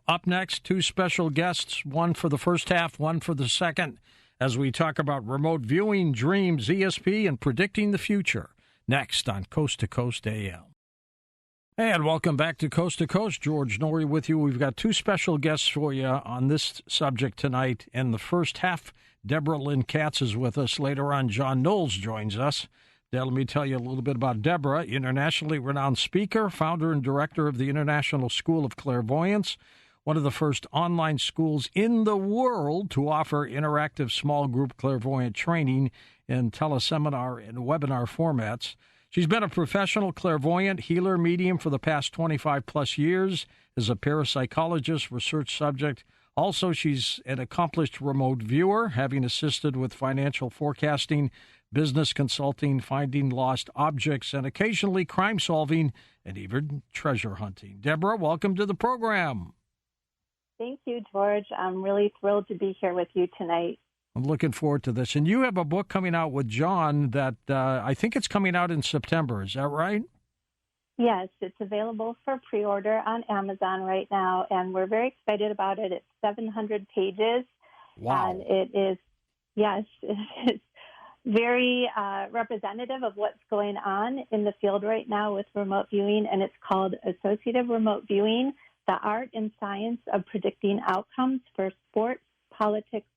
Up next, two special guests, one for the first half, one for the second, as we talk about remote viewing, dreams, ESP, and predicting the future. Next on Coast to Coast AM. And welcome back to Coast. George Norrie with you. We've got two special guests for you on this subject tonight. In the first half, Deborah Lynn Katz is with us. Later on, John Knowles joins us. Let me tell you a little bit about Deborah, internationally renowned speaker, founder and director of the International School of Clairvoyance, one of the first online schools in the world to offer interactive small group clairvoyant training in teleseminar and webinar formats. She's been a professional clairvoyant, healer, medium for the past 25-plus years, is a parapsychologist, research subject. Also, she's an accomplished remote viewer, having assisted with financial forecasting, business consulting, finding lost objects, and occasionally crime solving and even treasure hunting. Deborah, welcome to the program. Thank you, George. I'm really thrilled to be here with you tonight. I'm looking forward to this. And you have a book coming out with John that I think it's coming out in September. Is that right? Yes, it's available for pre-order on Amazon right now, and we're very excited about it. It's 700 pages. Wow. And it is, yes, it is very representative of what's going on in the field right now with remote viewing, and it's called Associative Remote Viewing, the Art and Science of Predicting Outcomes for Sports, Politics,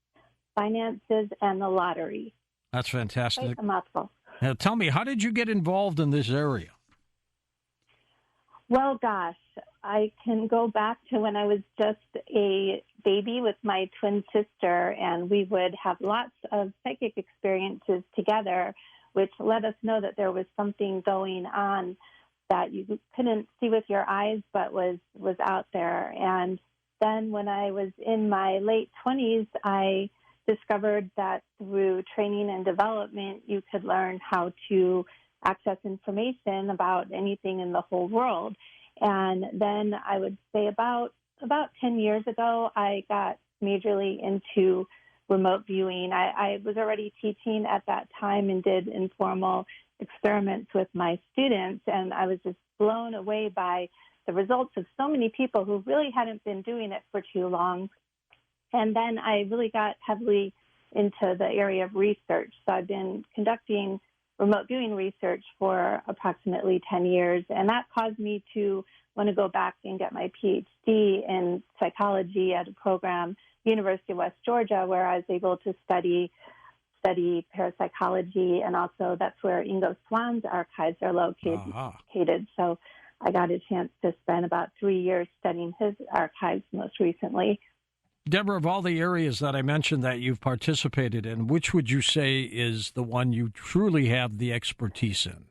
Finances, and the Lottery. That's fantastic. Quite a mouthful. Now, tell me, how did you get involved in this area? Well, gosh, I can go back to when I was just a baby with my twin sister, and we would have lots of psychic experiences together, which let us know that there was something going on that you couldn't see with your eyes, but was out there. And then when I was in my late 20s, I discovered that through training and development, you could learn how to access information about anything in the whole world. And then I would say about 10 years ago, I got majorly into remote viewing. I was already teaching at that time and did informal experiments with my students, and I was just blown away by the results of so many people who really hadn't been doing it for too long. And then I really got heavily into the area of research. So I've been conducting remote viewing research for approximately 10 years, and that caused me to want to go back and get my PhD in psychology at a program, University of West Georgia, where I was able to study parapsychology, and also that's where Ingo Swann's archives are located. So I got a chance to spend about 3 years studying his archives most recently. Deborah, of all the areas that I mentioned that you've participated in, which would you say is the one you truly have the expertise in?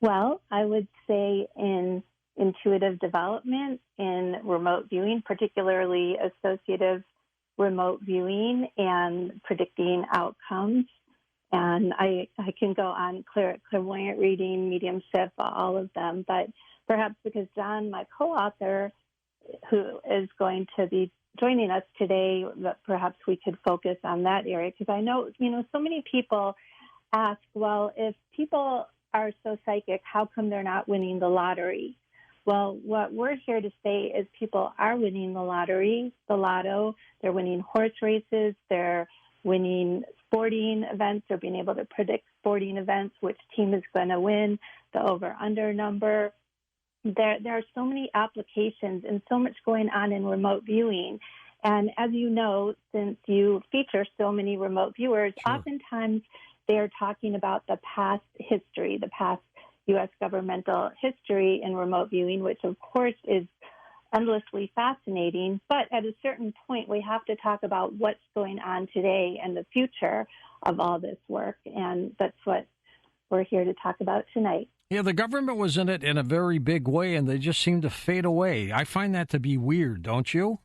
Well, I would say in intuitive development, in remote viewing, particularly associative remote viewing and predicting outcomes. And I can go on clairvoyant reading, mediumship, all of them. But perhaps because John, my co-author, who is going to be joining us today, perhaps we could focus on that area. Because I know, so many people ask, well, if people are so psychic, how come they're not winning the lottery? Well, what we're here to say is people are winning the lottery, the lotto. They're winning horse races. They're winning sporting events. They're being able to predict sporting events, which team is going to win, the over-under number. There are so many applications and so much going on in remote viewing. And as you know, since you feature so many remote viewers, Sure. Oftentimes they are talking about the past history, the past U.S. governmental history in remote viewing, which of course is endlessly fascinating. But at a certain point, we have to talk about what's going on today and the future of all this work. And that's what we're here to talk about tonight. Yeah, the government was in it in a very big way, and they just seem to fade away. I find that to be weird, don't you?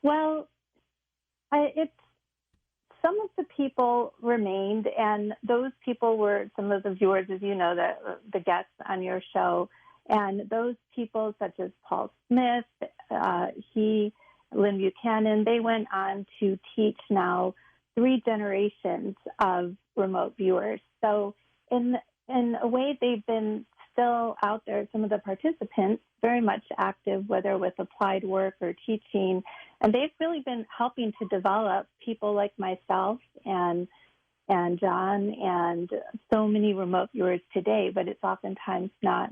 Well, some of the people remained, and those people were some of the viewers, as you know, the guests on your show. And those people, such as Paul Smith, Lynn Buchanan, they went on to teach now 3 generations of remote viewers. So in a way, they've been still out there, some of the participants, very much active, whether with applied work or teaching. And they've really been helping to develop people like myself and John and so many remote viewers today, but it's oftentimes not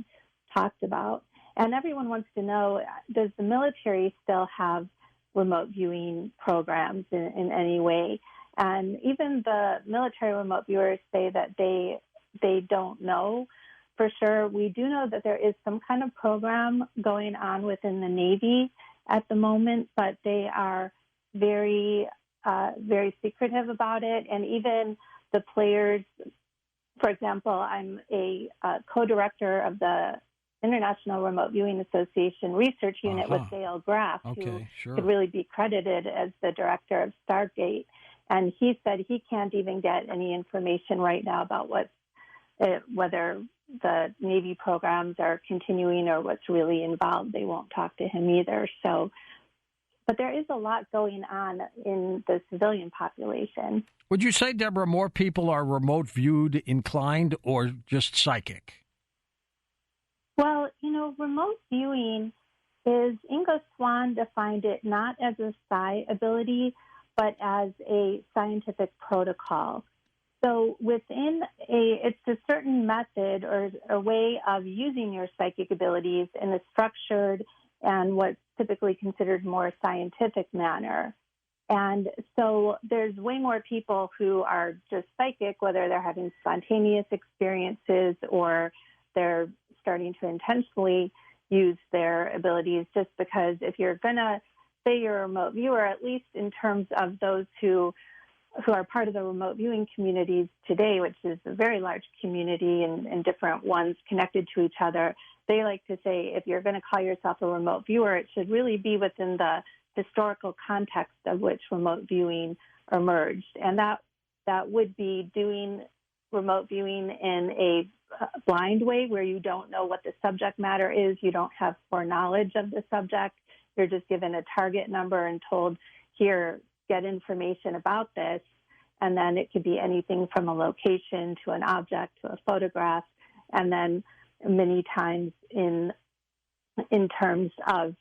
talked about. And everyone wants to know, does the military still have remote viewing programs in any way? And even the military remote viewers say that they don't know for sure. We do know that there is some kind of program going on within the Navy at the moment, but they are very, very secretive about it. And even the players, for example, I'm a co-director of the International Remote Viewing Association Research Unit with Dale Graff, who could really be credited as the director of Stargate. And he said he can't even get any information right now about whether the Navy programs are continuing or what's really involved. They won't talk to him either. So, but there is a lot going on in the civilian population. Would you say, Deborah, more people are remote viewed inclined or just psychic? Well, remote viewing is, Ingo Swann defined it not as a psi ability, but as a scientific protocol. So it's a certain method or a way of using your psychic abilities in a structured and what's typically considered more scientific manner. And so there's way more people who are just psychic, whether they're having spontaneous experiences or they're starting to intentionally use their abilities, just because if you're going to say you're a remote viewer, at least in terms of those who are part of the remote viewing communities today, which is a very large community and different ones connected to each other, they like to say if you're going to call yourself a remote viewer, it should really be within the historical context of which remote viewing emerged. And that would be doing remote viewing in a blind way where you don't know what the subject matter is, you don't have foreknowledge of the subject, you're just given a target number and told, here, get information about this. And then it could be anything from a location to an object to a photograph. And then many times in terms of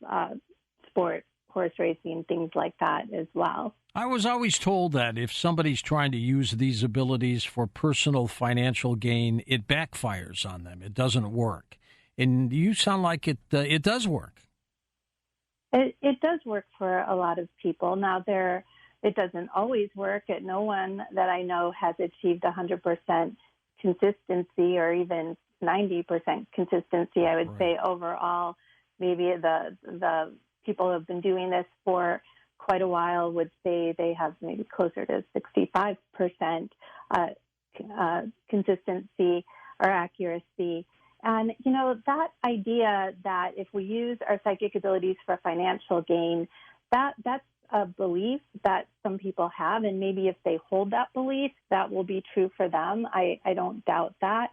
sport, horse racing, things like that as well. I was always told that if somebody's trying to use these abilities for personal financial gain, it backfires on them. It doesn't work. And you sound like it does work. It does work for a lot of people. Now, it doesn't always work. No one that I know has achieved 100% consistency or even 90% consistency. I would say overall, maybe the people who have been doing this for quite a while would say they have maybe closer to 65% consistency or accuracy. And, that idea that if we use our psychic abilities for financial gain, that's a belief that some people have. And maybe if they hold that belief, that will be true for them. I don't doubt that.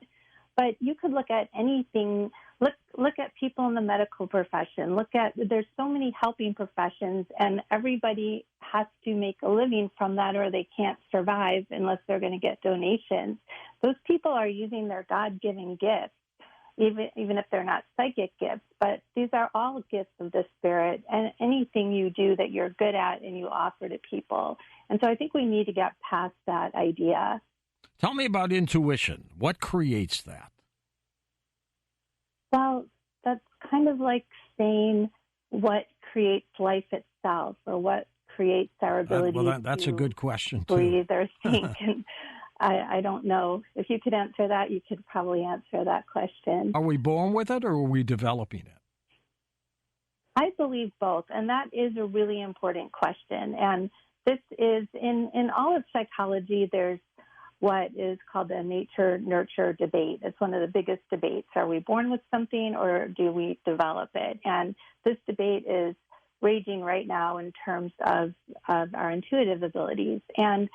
But you could look at anything. Look at people in the medical profession. There's so many helping professions, and everybody has to make a living from that or they can't survive unless they're going to get donations. Those people are using their God-given gifts, even if they're not psychic gifts. But these are all gifts of the spirit, and anything you do that you're good at and you offer to people. And so I think we need to get past that idea. Tell me about intuition. What creates that? Well, that's kind of like saying what creates life itself or what creates our ability that's to a good question, too. breathe or think. And I don't know. If you could answer that, you could probably answer that question. Are we born with it or are we developing it? I believe both, and that is a really important question. And this is, in all of psychology, there's what is called the nature-nurture debate. It's one of the biggest debates. Are we born with something or do we develop it? And this debate is raging right now in terms of our intuitive abilities. And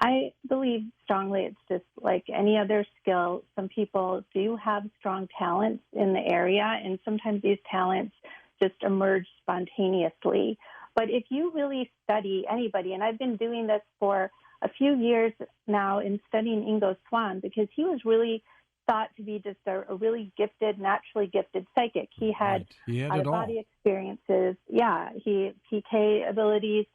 I believe strongly it's just like any other skill. Some people do have strong talents in the area, and sometimes these talents just emerge spontaneously. But if you really study anybody, and I've been doing this for a few years now in studying Ingo Swann, because he was really thought to be just a really gifted, naturally gifted psychic. He had out-of-body experiences. Yeah, PK abilities.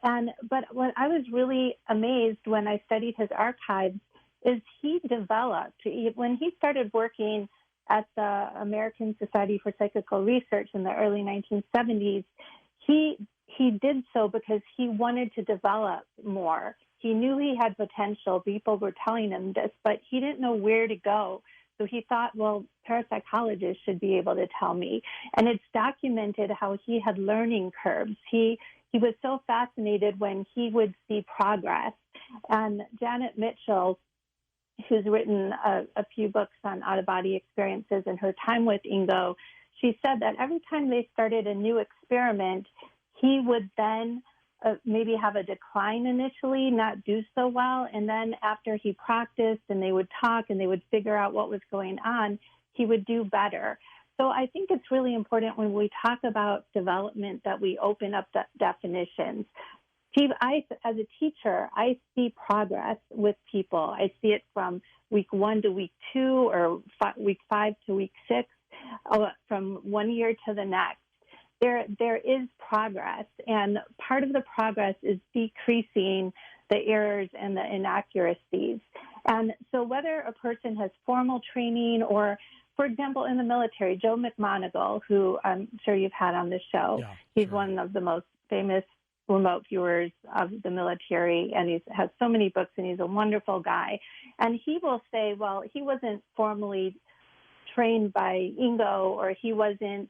But what I was really amazed when I studied his archives is he developed, when he started working at the American Society for Psychical Research in the early 1970s, he did so because he wanted to develop more. He knew he had potential. People were telling him this, but he didn't know where to go. So he thought, well, parapsychologists should be able to tell me. And it's documented how he had learning curves. He was so fascinated when he would see progress. And Janet Mitchell, who's written a few books on out-of-body experiences and her time with Ingo, she said that every time they started a new experiment, he would then maybe have a decline initially, not do so well, and then after he practiced and they would talk and they would figure out what was going on, he would do better. So I think it's really important when we talk about development that we open up the definitions. Steve, as a teacher, I see progress with people. I see it from week 1 to week 2 or week 5 to week 6, from 1 year to the next. There is progress, and part of the progress is decreasing the errors and the inaccuracies. And so whether a person has formal training or, for example, in the military, Joe McMoneagle, who I'm sure you've had on the show, he's one of the most famous remote viewers of the military, and he has so many books, and he's a wonderful guy. And he will say, well, he wasn't formally trained by Ingo, or he wasn't,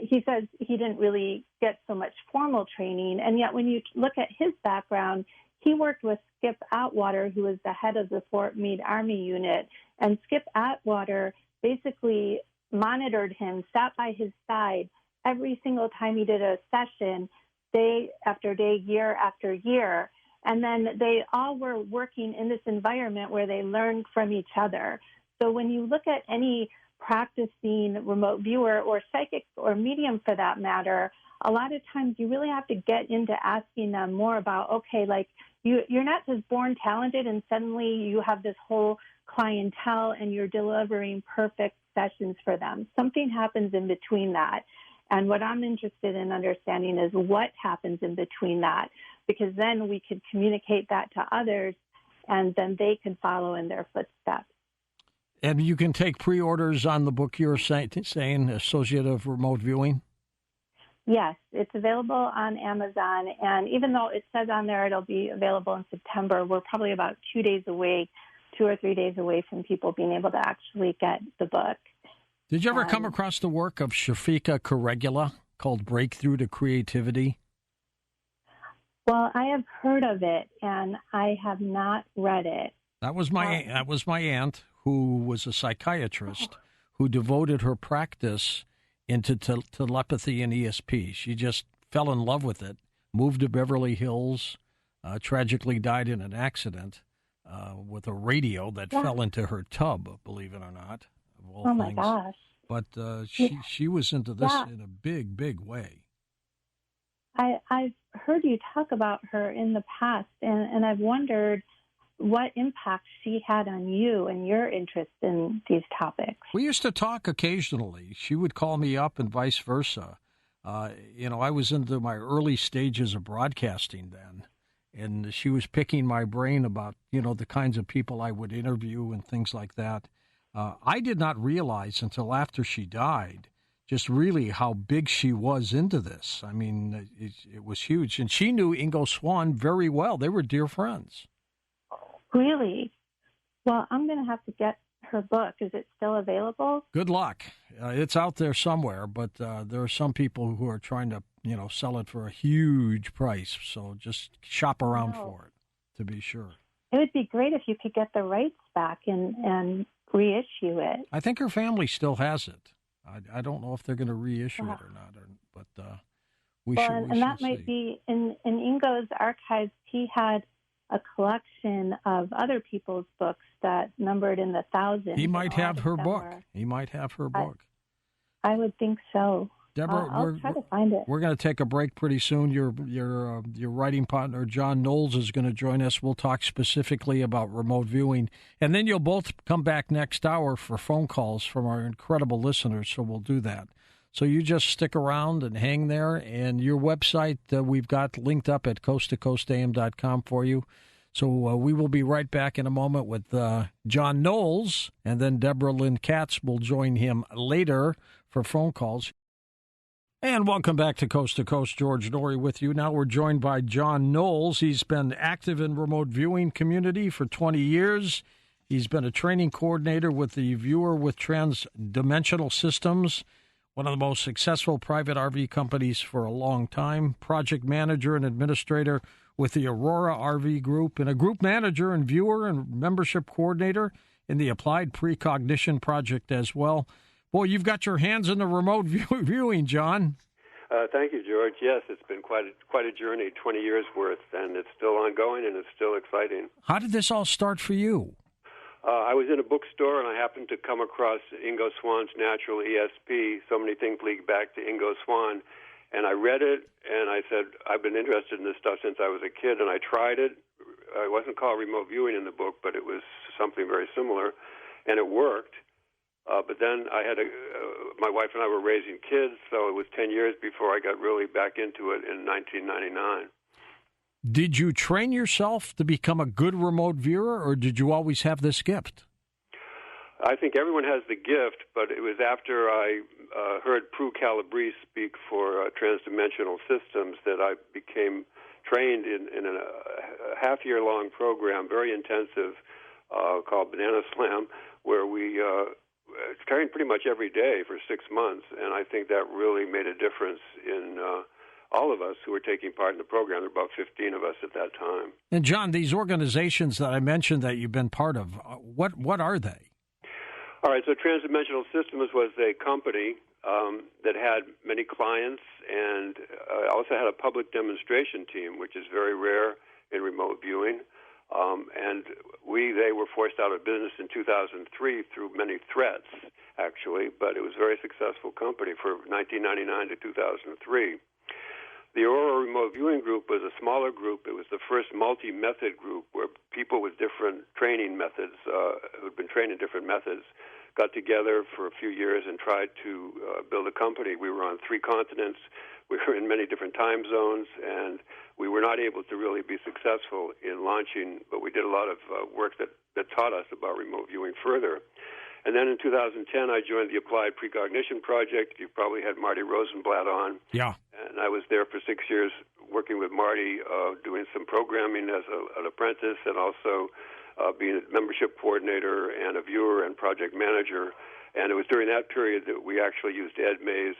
he says he didn't really get so much formal training. And yet when you look at his background, he worked with Skip Atwater, who was the head of the Fort Meade Army unit. And Skip Atwater basically monitored him, sat by his side every single time he did a session, day after day, year after year. And then they all were working in this environment where they learned from each other. So when you look at any practicing remote viewer or psychic or medium for that matter, a lot of times you really have to get into asking them more about, okay, like you're not just born talented and suddenly you have this whole clientele and you're delivering perfect sessions for them. Something happens in between that. And what I'm interested in understanding is what happens in between that, because then we could communicate that to others and then they can follow in their footsteps. And you can take pre-orders on the book you're saying Associate of Remote Viewing? Yes, it's available on Amazon. And even though it says on there it'll be available in September, we're probably about 2 or 3 days away from people being able to actually get the book. Did you ever come across the work of Shafika Corregula called Breakthrough to Creativity? Well, I have heard of it, and I have not read it. That was my aunt, who was a psychiatrist, who devoted her practice into telepathy and ESP. She just fell in love with it, moved to Beverly Hills, tragically died in an accident with a radio that fell into her tub, believe it or not. Oh, my gosh. But she was into this in a big, big way. I've heard you talk about her in the past, and I've wondered what impact she had on you and your interest in these topics. We used to talk occasionally. She would call me up and vice versa. I was into my early stages of broadcasting then, and she was picking my brain about, the kinds of people I would interview and things like that. I did not realize until after she died just really how big she was into this. I mean, it was huge. And she knew Ingo Swann very well. They were dear friends. Really? Well, I'm going to have to get her book. Is it still available? Good luck. It's out there somewhere, but there are some people who are trying to, sell it for a huge price. So just shop around for it, to be sure. It would be great if you could get the rights back and reissue it. I think her family still has it. I don't know if they're going to reissue it or not, but we should. And that might be in Ingo's archives. He had a collection of other people's books that numbered in the thousands. He might have her book. He might have her book. I would think so. Deborah, I'll try to find it. We're going to take a break pretty soon. Your writing partner, John Knowles, is going to join us. We'll talk specifically about remote viewing. And then you'll both come back next hour for phone calls from our incredible listeners, so we'll do that. So you just stick around and hang there. And your website, we've got linked up at coasttocoastam.com for you. So we will be right back in a moment with John Knowles, and then Deborah Lynn Katz will join him later for phone calls. And welcome back to Coast. George Norrie with you. Now we're joined by John Knowles. He's been active in remote viewing community for 20 years. He's been a training coordinator with the Viewer with Transdimensional Systems, one of the most successful private RV companies for a long time, project manager and administrator with the Aurora RV Group, and a group manager and viewer and membership coordinator in the Applied Precognition Project as well. Boy, you've got your hands in the remote viewing, John. Thank you, George. Yes, it's been quite a journey, 20 years worth, and it's still ongoing and it's still exciting. How did this all start for you? I was in a bookstore and I happened to come across Ingo Swann's Natural ESP. So many things lead back to Ingo Swann. And I read it and I said, I've been interested in this stuff since I was a kid, and I tried it. It wasn't called remote viewing in the book, but it was something very similar, and it worked. But then I had my wife and I were raising kids, so it was 10 years before I got really back into it in 1999. Did you train yourself to become a good remote viewer, or did you always have this gift? I think everyone has the gift, but it was after I heard Prue Calabrese speak for Transdimensional Systems that I became trained in a half-year-long program, very intensive, called Banana Slam, where we trained pretty much every day for 6 months, and I think that really made a difference in all of us who were taking part in the program. There were about 15 of us at that time. And John, these organizations that I mentioned that you've been part of, what are they? All right, so Transdimensional Systems was a company that had many clients, and also had a public demonstration team, which is very rare in remote viewing. And they were forced out of business in 2003 through many threats, actually, but it was a very successful company for 1999 to 2003. The Aurora Remote Viewing Group was a smaller group. It was the first multi-method group where people with different training methods, who'd been trained in different methods, got together for a few years and tried to build a company. We were on 3 continents. We were in many different time zones, and we were not able to really be successful in launching, but we did a lot of work that taught us about remote viewing further. And then in 2010, I joined the Applied Precognition Project. You probably had Marty Rosenblatt on. Yeah. And I was there for 6 years working with Marty, doing some programming as an apprentice, and also being a membership coordinator and a viewer and project manager. And it was during that period that we actually used Ed May's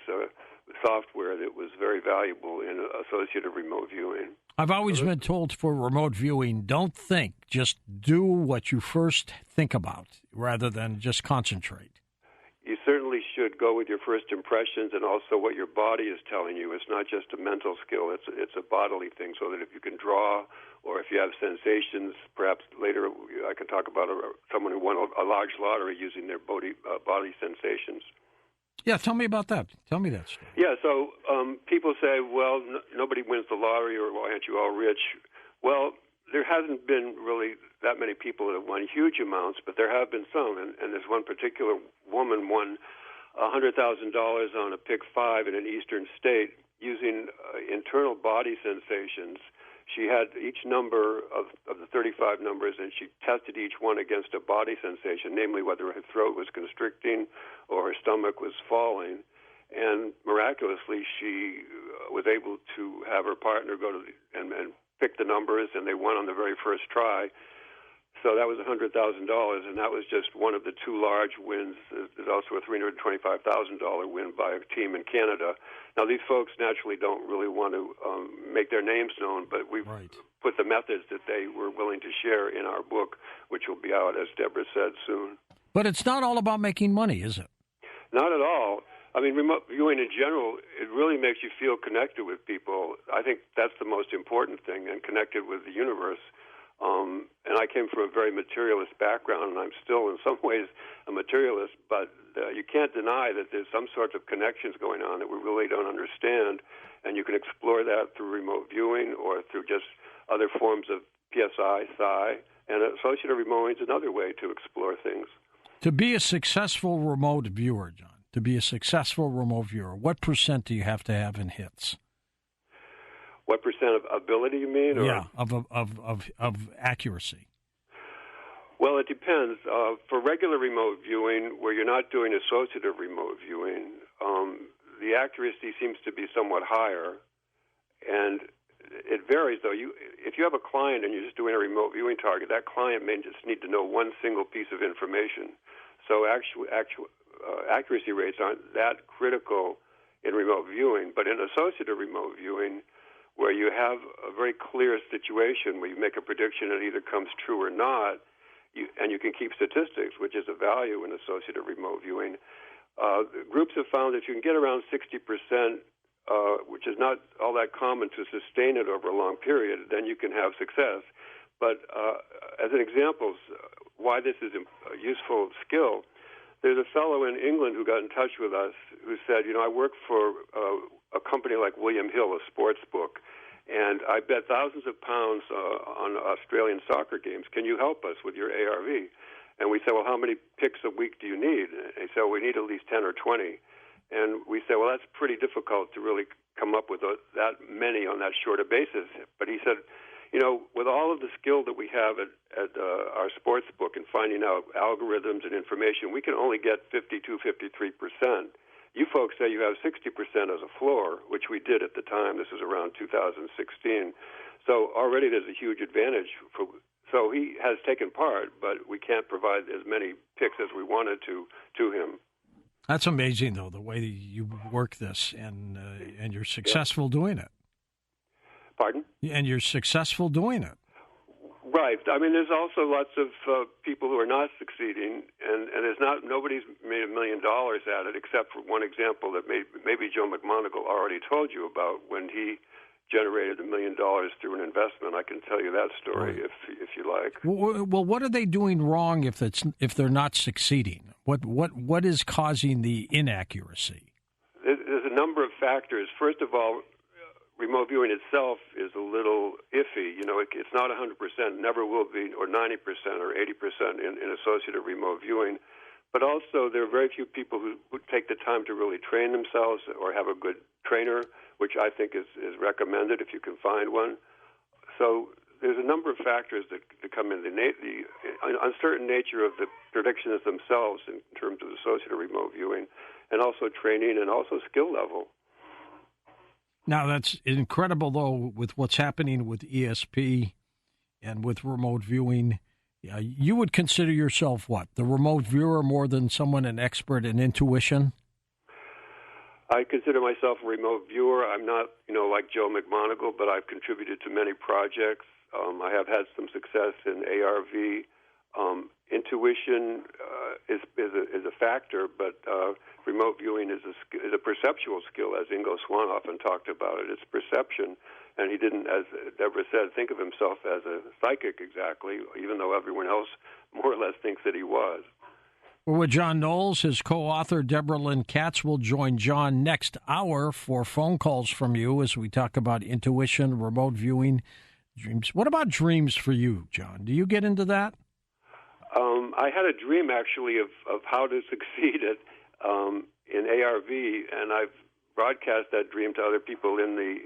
software that was very valuable in associative remote viewing. I've always been told for remote viewing, don't think, just do what you first think about rather than just concentrate. You certainly should go with your first impressions and also what your body is telling you. It's not just a mental skill, it's a bodily thing, so that if you can draw or if you have sensations, perhaps later I can talk about someone who won a large lottery using their body sensations. Yeah, tell me about that. Tell me that story. Yeah, so people say, well, nobody wins the lottery, or why aren't you all rich? Well, there hasn't been really that many people that have won huge amounts, but there have been some. And there's one particular woman won $100,000 on a pick 5 in an eastern state using internal body sensations. She had each number of the 35 numbers, and she tested each one against a body sensation, namely whether her throat was constricting or her stomach was falling. And miraculously, she was able to have her partner go to and pick the numbers, and they won on the very first try. So that was $100,000, and that was just one of the 2 large wins. There's also a $325,000 win by a team in Canada. Now, these folks naturally don't really want to make their names known, but we've put the methods that they were willing to share in our book, which will be out, as Deborah said, soon. But it's not all about making money, is it? Not at all. I mean, remote viewing in general, it really makes you feel connected with people. I think that's the most important thing, and connected with the universe. And I came from a very materialist background, and I'm still in some ways a materialist, but you can't deny that there's some sorts of connections going on that we really don't understand, and you can explore that through remote viewing or through just other forms of PSI, psi, and associative remote viewing is another way to explore things. To be a successful remote viewer, John, what percent do you have to have in hits? What percent of ability you mean? Or? Yeah, of accuracy. Well, it depends. For regular remote viewing, where you're not doing associative remote viewing, the accuracy seems to be somewhat higher, and it varies. Though, if you have a client and you're just doing a remote viewing target, that client may just need to know one single piece of information. So accuracy rates aren't that critical in remote viewing, but in associative remote viewing, where you have a very clear situation where you make a prediction and it either comes true or not, and you can keep statistics, which is a value in associative remote viewing. Groups have found that you can get around 60%, which is not all that common to sustain it over a long period, then you can have success. But as an example, why this is a useful skill, there's a fellow in England who got in touch with us who said, I work for a company like William Hill, a sports book, and I bet thousands of pounds on Australian soccer games. Can you help us with your ARV? And we said, well, how many picks a week do you need? And he said, we need at least 10 or 20. And we said, well, that's pretty difficult to really come up with that many on that short a basis. But he said, with all of the skill that we have at our sports book and finding out algorithms and information, we can only get 52, 53%. You folks say you have 60% as a floor, which we did at the time. This was around 2016. So already there's a huge advantage. So he has taken part, but we can't provide as many picks as we wanted to him. That's amazing, though, the way that you work this, and you're successful doing it. Pardon? And you're successful doing it. Right. I mean, there's also lots of people who are not succeeding, and nobody's made $1 million at it, except for one example that maybe Joe McMoneagle already told you about when he generated $1 million through an investment. I can tell you that story if you like. Well, what are they doing wrong if they're not succeeding? What is causing the inaccuracy? There's a number of factors. First of all, remote viewing itself is a little iffy. It's not 100%, never will be, or 90% or 80% in associative remote viewing. But also, there are very few people who take the time to really train themselves or have a good trainer, which I think is recommended if you can find one. So there's a number of factors that come in. The uncertain nature of the predictions themselves in terms of associative remote viewing, and also training and also skill level. Now, that's incredible, though, with what's happening with ESP and with remote viewing. You would consider yourself what? The remote viewer more than someone an expert in intuition? I consider myself a remote viewer. I'm not, like Joe McMoneagle, but I've contributed to many projects. I have had some success in ARV. Intuition is a factor, but remote viewing is a perceptual skill, as Ingo Swann often talked about it. It's perception, and he didn't, as Deborah said, think of himself as a psychic exactly, even though everyone else more or less thinks that he was. We're with John Knowles. His co-author, Deborah Lynn Katz, will join John next hour for phone calls from you as we talk about intuition, remote viewing, dreams. What about dreams for you, John? Do you get into that? I had a dream, actually, of how to succeed in ARV, and I've broadcast that dream to other people in the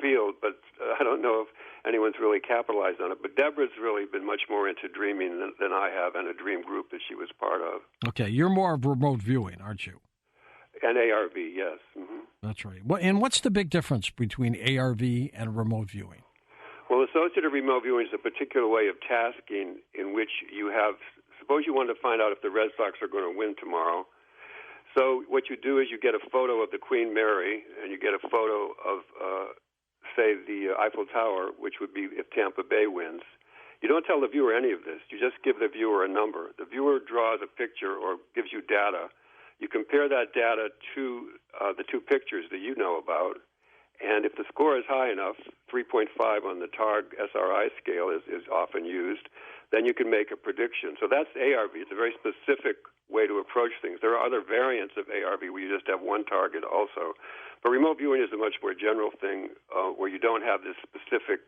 field, but I don't know if anyone's really capitalized on it. But Deborah's really been much more into dreaming than I have, and a dream group that she was part of. Okay, you're more of remote viewing, aren't you? And ARV, yes. Mm-hmm. That's right. And what's the big difference between ARV and remote viewing? Well, associative remote viewing is a particular way of tasking in which you have, suppose you want to find out if the Red Sox are going to win tomorrow. So what you do is you get a photo of the Queen Mary, and you get a photo of, say, the Eiffel Tower, which would be if Tampa Bay wins. You don't tell the viewer any of this. You just give the viewer a number. The viewer draws a picture or gives you data. You compare that data to the two pictures that you know about, And if the score is high enough, 3.5 on the TARG SRI scale is often used, then you can make a prediction. So that's ARV. It's a very specific way to approach things. There are other variants of ARV where you just have one target also. But remote viewing is a much more general thing where you don't have this specific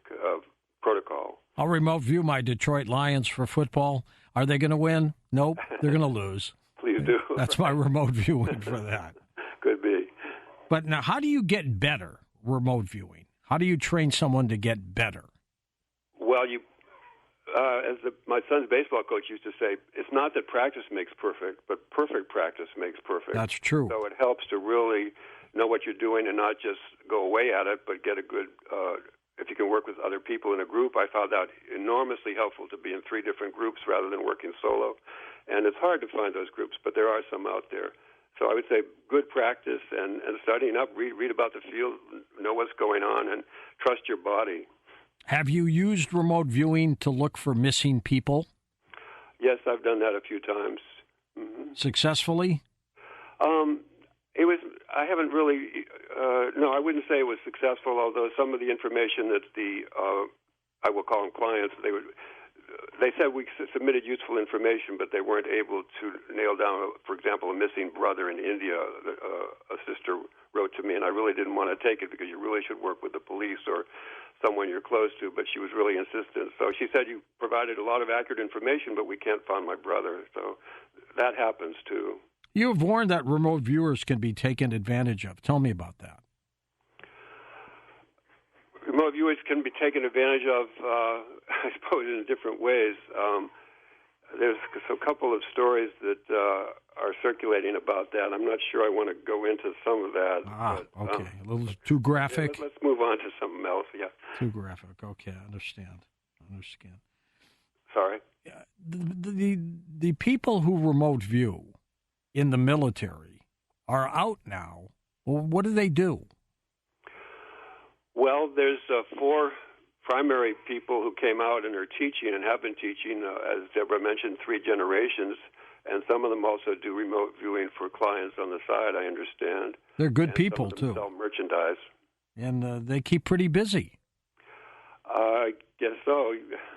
protocol. I'll remote view my Detroit Lions for football. Are they going to win? Nope, they're going to lose. Please do. That's my remote viewing for that. Could be. But now, how do you get better remote viewing? How do you train someone to get better? Well, my son's baseball coach used to say, it's not that practice makes perfect, but perfect practice makes perfect. That's true. So it helps to really know what you're doing and not just go away at it, but get a good, if you can work with other people in a group. I found that enormously helpful to be in 3 different groups rather than working solo. And it's hard to find those groups, but there are some out there. So I would say good practice and studying up, read about the field, know what's going on, and trust your body. Have you used remote viewing to look for missing people? Yes, I've done that a few times. Mm-hmm. Successfully? It was. I haven't really. No, I wouldn't say it was successful. Although some of the information that I will call them clients, they said we submitted useful information, but they weren't able to nail down, for example, a missing brother in India. A sister wrote to me, and I really didn't want to take it because you really should work with the police or someone you're close to, but she was really insistent. So she said, you provided a lot of accurate information, but we can't find my brother. So that happens, too. You have warned that remote viewers can be taken advantage of. Tell me about that. Remote viewers can be taken advantage of, I suppose, in different ways. There's a couple of stories that are circulating about that. I'm not sure I want to go into some of that. Okay. A little too graphic? Yeah, let's move on to something else, yeah. Too graphic. Okay, I understand. Sorry? Yeah, the people who remote view in the military are out now. Well, what do they do? Well, there's 4 primary people who came out and are teaching and have been teaching, as Deborah mentioned, 3 generations, and some of them also do remote viewing for clients on the side, I understand. They're good people, some of them too. Sell merchandise. And they keep pretty busy. I guess so.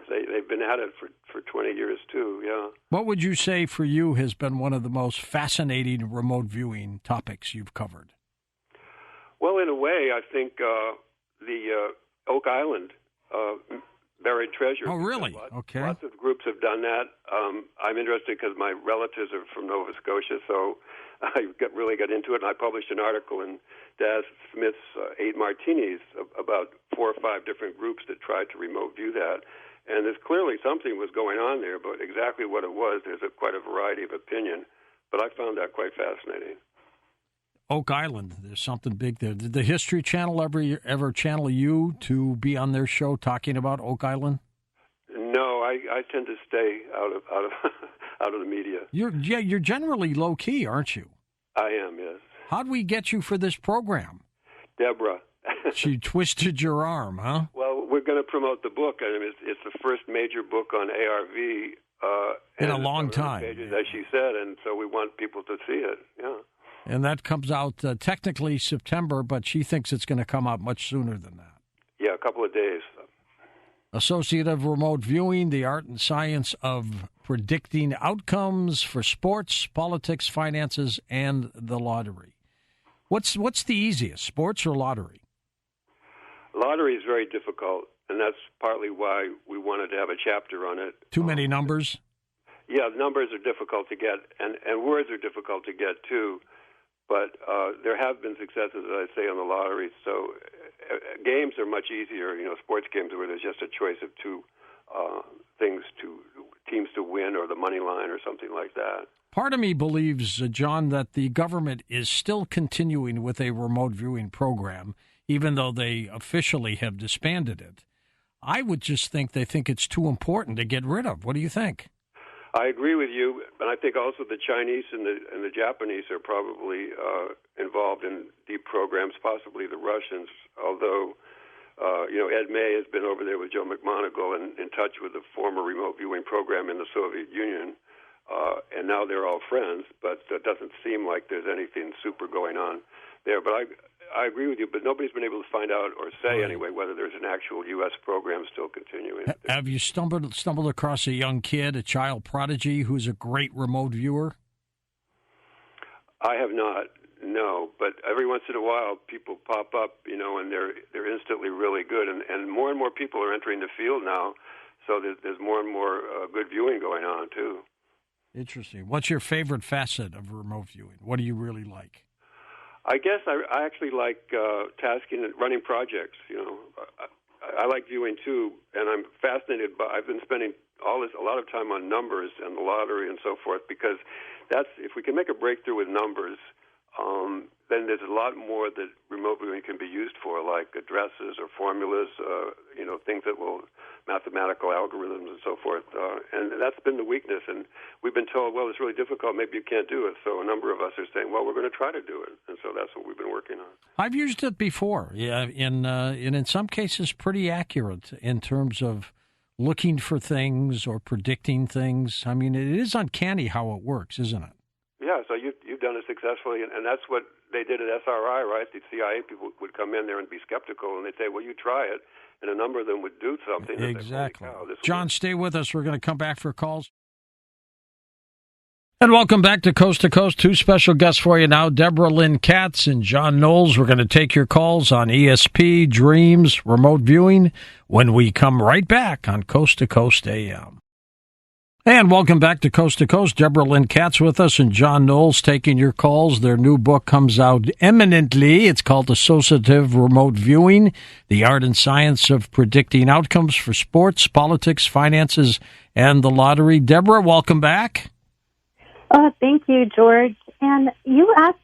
They've been at it for 20 years, too, yeah. What would you say for you has been one of the most fascinating remote viewing topics you've covered? Well, in a way, I think the Oak Island buried treasure. Oh, really? Okay. Lots of groups have done that. I'm interested because my relatives are from Nova Scotia, so I really got into it, and I published an article in Daz Smith's 8 Martinis about 4 or 5 different groups that tried to remote view that. And there's clearly something was going on there, but exactly what it was, there's quite a variety of opinion. But I found that quite fascinating. Oak Island, there's something big there. Did the History Channel ever channel you to be on their show talking about Oak Island? No, I tend to stay out of the media. You're generally low key, aren't you? I am, yes. How'd we get you for this program? Deborah. She twisted your arm, huh? Well, we're going to promote the book. I mean, it's the first major book on ARV in a long time, pages, as she said, and so we want people to see it. Yeah. And that comes out technically September, but she thinks it's going to come out much sooner than that. Yeah, a couple of days. Associative Remote Viewing, the art and science of predicting outcomes for sports, politics, finances, and the lottery. What's the easiest, sports or lottery? Lottery is very difficult, and that's partly why we wanted to have a chapter on it. Too many numbers? Yeah, numbers are difficult to get, and words are difficult to get, too. But there have been successes, as I say, on the lottery. So games are much easier, sports games where there's just a choice of 2 teams to win or the money line or something like that. Part of me believes, John, that the government is still continuing with a remote viewing program, even though they officially have disbanded it. I would just think they think it's too important to get rid of. What do you think? I agree with you, and I think also the Chinese and the Japanese are probably involved in deep programs, possibly the Russians, although, Ed May has been over there with Joe McMoneagle and in touch with the former remote viewing program in the Soviet Union, and now they're all friends, but it doesn't seem like there's anything super going on there. But I agree with you, but nobody's been able to find out or say anyway whether there's an actual U.S. program still continuing. Have you stumbled across a young kid, a child prodigy, who's a great remote viewer? I have not, no. But every once in a while, people pop up, and they're instantly really good, and more people are entering the field now. So there's more and more good viewing going on too. Interesting. What's your favorite facet of remote viewing? What do you really like? I guess I actually like tasking and running projects. I like viewing too, and I'm fascinated by. I've been spending a lot of time on numbers and the lottery and so forth, because if we can make a breakthrough with numbers, then there's a lot more that remote viewing can be used for, like addresses or formulas, things that will mathematical algorithms and so forth. And that's been the weakness. And we've been told, well, it's really difficult. Maybe you can't do it. So a number of us are saying, well, we're going to try to do it. And so that's what we've been working on. I've used it before. Yeah, in some cases, pretty accurate in terms of looking for things or predicting things. I mean, it is uncanny how it works, isn't it? Yeah, so you've done it successfully, and that's what they did at SRI, right? The CIA people would come in there and be skeptical, and they'd say, well, you try it, and a number of them would do something. Exactly. Say, John, stay with us. We're going to come back for calls. And welcome back to Coast. Two special guests for you now, Deborah Lynn Katz and John Knowles. We're going to take your calls on ESP, Dreams, remote viewing, when we come right back on Coast to Coast AM. And welcome back to Coast. Deborah Lynn Katz with us and John Knowles taking your calls. Their new book comes out imminently. It's called Associative Remote Viewing, The Art and Science of Predicting Outcomes for Sports, Politics, Finances, and the Lottery. Deborah, welcome back. Thank you, George. And you asked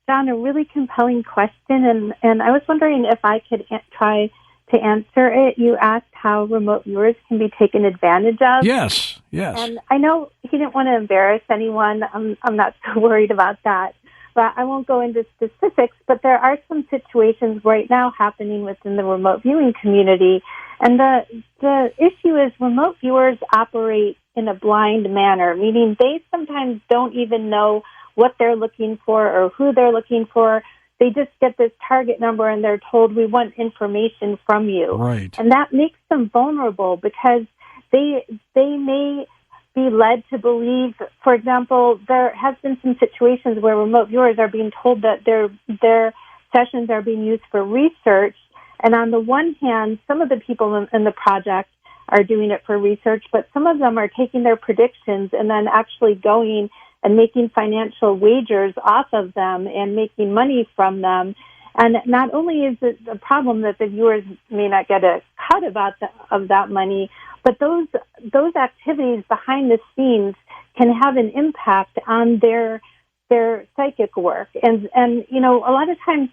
John a really compelling question, and I was wondering if I could try to answer it. You asked how remote viewers can be taken advantage of. Yes. And I know he didn't want to embarrass anyone. I'm not so worried about that. But I won't go into specifics, but there are some situations right now happening within the remote viewing community. And the issue is remote viewers operate in a blind manner, meaning they sometimes don't even know what they're looking for or who they're looking for. They just get this target number and they're told, we want information from you. Right. And that makes them vulnerable because they may be led to believe, for example, there has been some situations where remote viewers are being told that their sessions are being used for research. And on the one hand, some of the people in the project are doing it for research, but some of them are taking their predictions and then actually going and making financial wagers off of them and making money from them. And not only is it a problem that the viewers may not get a cut of that money, but those activities behind the scenes can have an impact on their psychic work. And a lot of times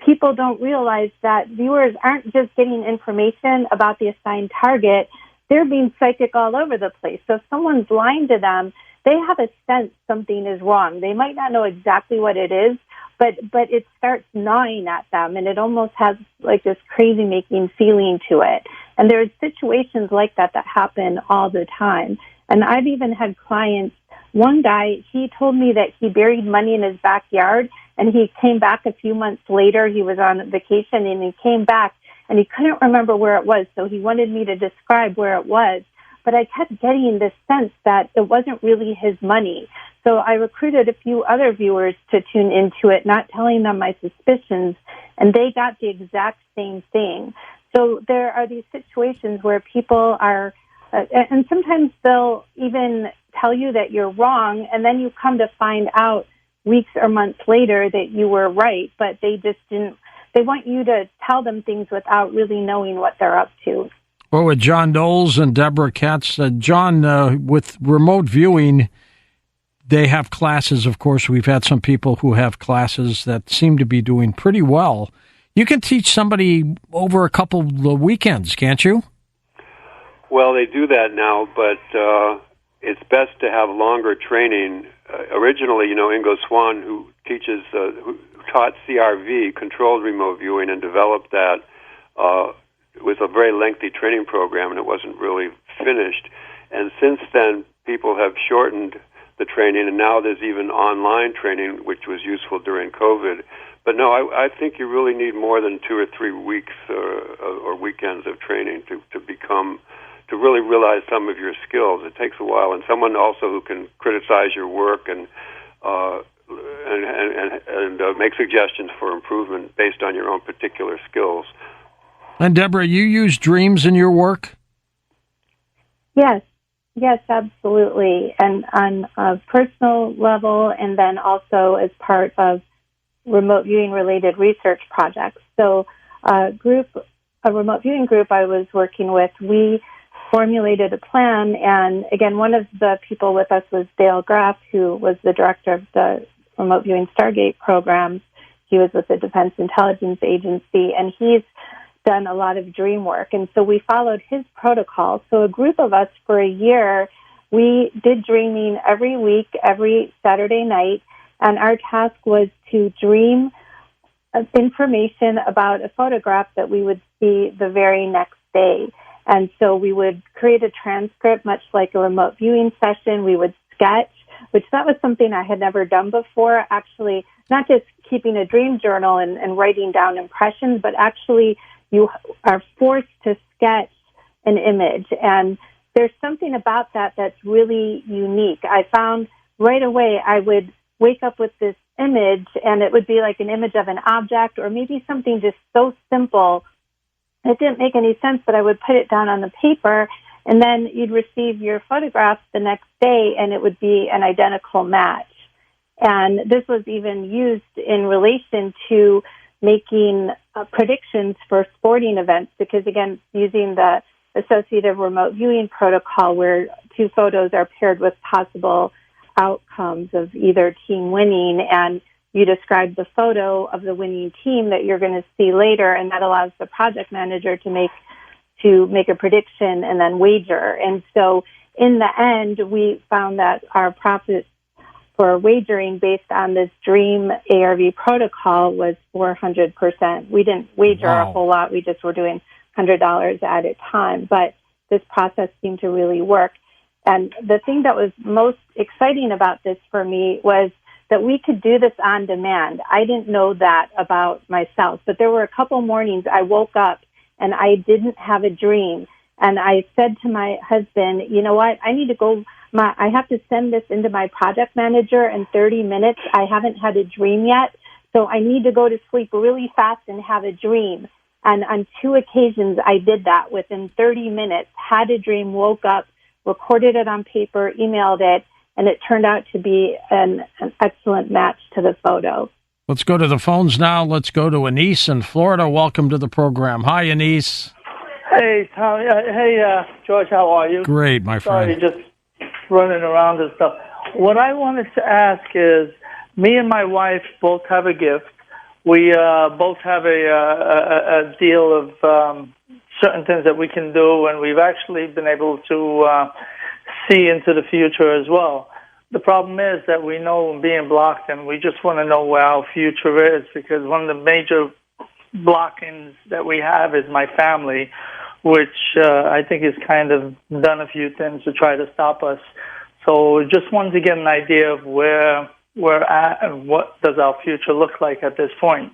people don't realize that viewers aren't just getting information about the assigned target. They're being psychic all over the place. So if someone's lying to them, they have a sense something is wrong. They might not know exactly what it is, but it starts gnawing at them, and it almost has like this crazy-making feeling to it. And there's situations like that happen all the time. And I've even had clients, one guy, he told me that he buried money in his backyard, and he came back a few months later. He was on vacation, and he came back, and he couldn't remember where it was, so he wanted me to describe where it was. But I kept getting this sense that it wasn't really his money. So I recruited a few other viewers to tune into it, not telling them my suspicions, and they got the exact same thing. So there are these situations where people are, and sometimes they'll even tell you that you're wrong, and then you come to find out weeks or months later that you were right, but they just didn't. They want you to tell them things without really knowing what they're up to. Well, with John Knowles and Deborah Katz, John, with remote viewing, they have classes, of course. We've had some people who have classes that seem to be doing pretty well. You can teach somebody over a couple of weekends, can't you? Well, they do that now, but it's best to have longer training. Originally, Ingo Swan, who taught CRV, controlled remote viewing, and developed that, was a very lengthy training program, and it wasn't really finished. And since then, people have shortened the training, and now there's even online training, which was useful during COVID. But no, I think you really need more than 2 or 3 weeks or weekends of training to really realize some of your skills. It takes a while, and someone also who can criticize your work and make suggestions for improvement based on your own particular skills. And Deborah, you use dreams in your work? Yes, absolutely. And on a personal level, and then also as part of remote viewing related research projects. So a remote viewing group I was working with, we formulated a plan. And again, one of the people with us was Dale Graff, who was the director of the remote viewing Stargate programs. He was with the Defense Intelligence Agency, and he's done a lot of dream work. And so we followed his protocol. So a group of us for a year, we did dreaming every week, every Saturday night. And our task was to dream information about a photograph that we would see the very next day. And so we would create a transcript, much like a remote viewing session. We would sketch, which that was something I had never done before, actually, not just keeping a dream journal and writing down impressions, but actually you are forced to sketch an image. And there's something about that that's really unique. I found right away I would wake up with this image, and it would be like an image of an object or maybe something just so simple. It didn't make any sense, but I would put it down on the paper, and then you'd receive your photograph the next day, and it would be an identical match. And this was even used in relation to making predictions for sporting events, because, again, using the associative remote viewing protocol where two photos are paired with possible outcomes of either team winning, and you describe the photo of the winning team that you're going to see later, and that allows the project manager to make a prediction and then wager. And so in the end, we found that our profits for wagering based on this dream ARV protocol was 400%. We didn't wager a whole lot. We just were doing $100 at a time, but this process seemed to really work. And the thing that was most exciting about this for me was that we could do this on demand. I didn't know that about myself, but there were a couple mornings I woke up and I didn't have a dream. And I said to my husband, you know what, I need to go, I have to send this into my project manager in 30 minutes. I haven't had a dream yet, so I need to go to sleep really fast and have a dream. And on 2 occasions, I did that within 30 minutes, had a dream, woke up, recorded it on paper, emailed it, and it turned out to be an excellent match to the photo. Let's go to the phones now. Let's go to Anise in Florida. Welcome to the program. Hi, Anise. Hey, Tom. Hey, George, how are you? Great, my friend. Sorry, just running around and stuff. What I wanted to ask is, me and my wife both have a gift. We both have a deal of certain things that we can do, and we've actually been able to see into the future as well. The problem is that we know being blocked, and we just want to know where our future is, because one of the major blockings that we have is my family, which I think has kind of done a few things to try to stop us. So just wanted to get an idea of where we're at and what does our future look like at this point.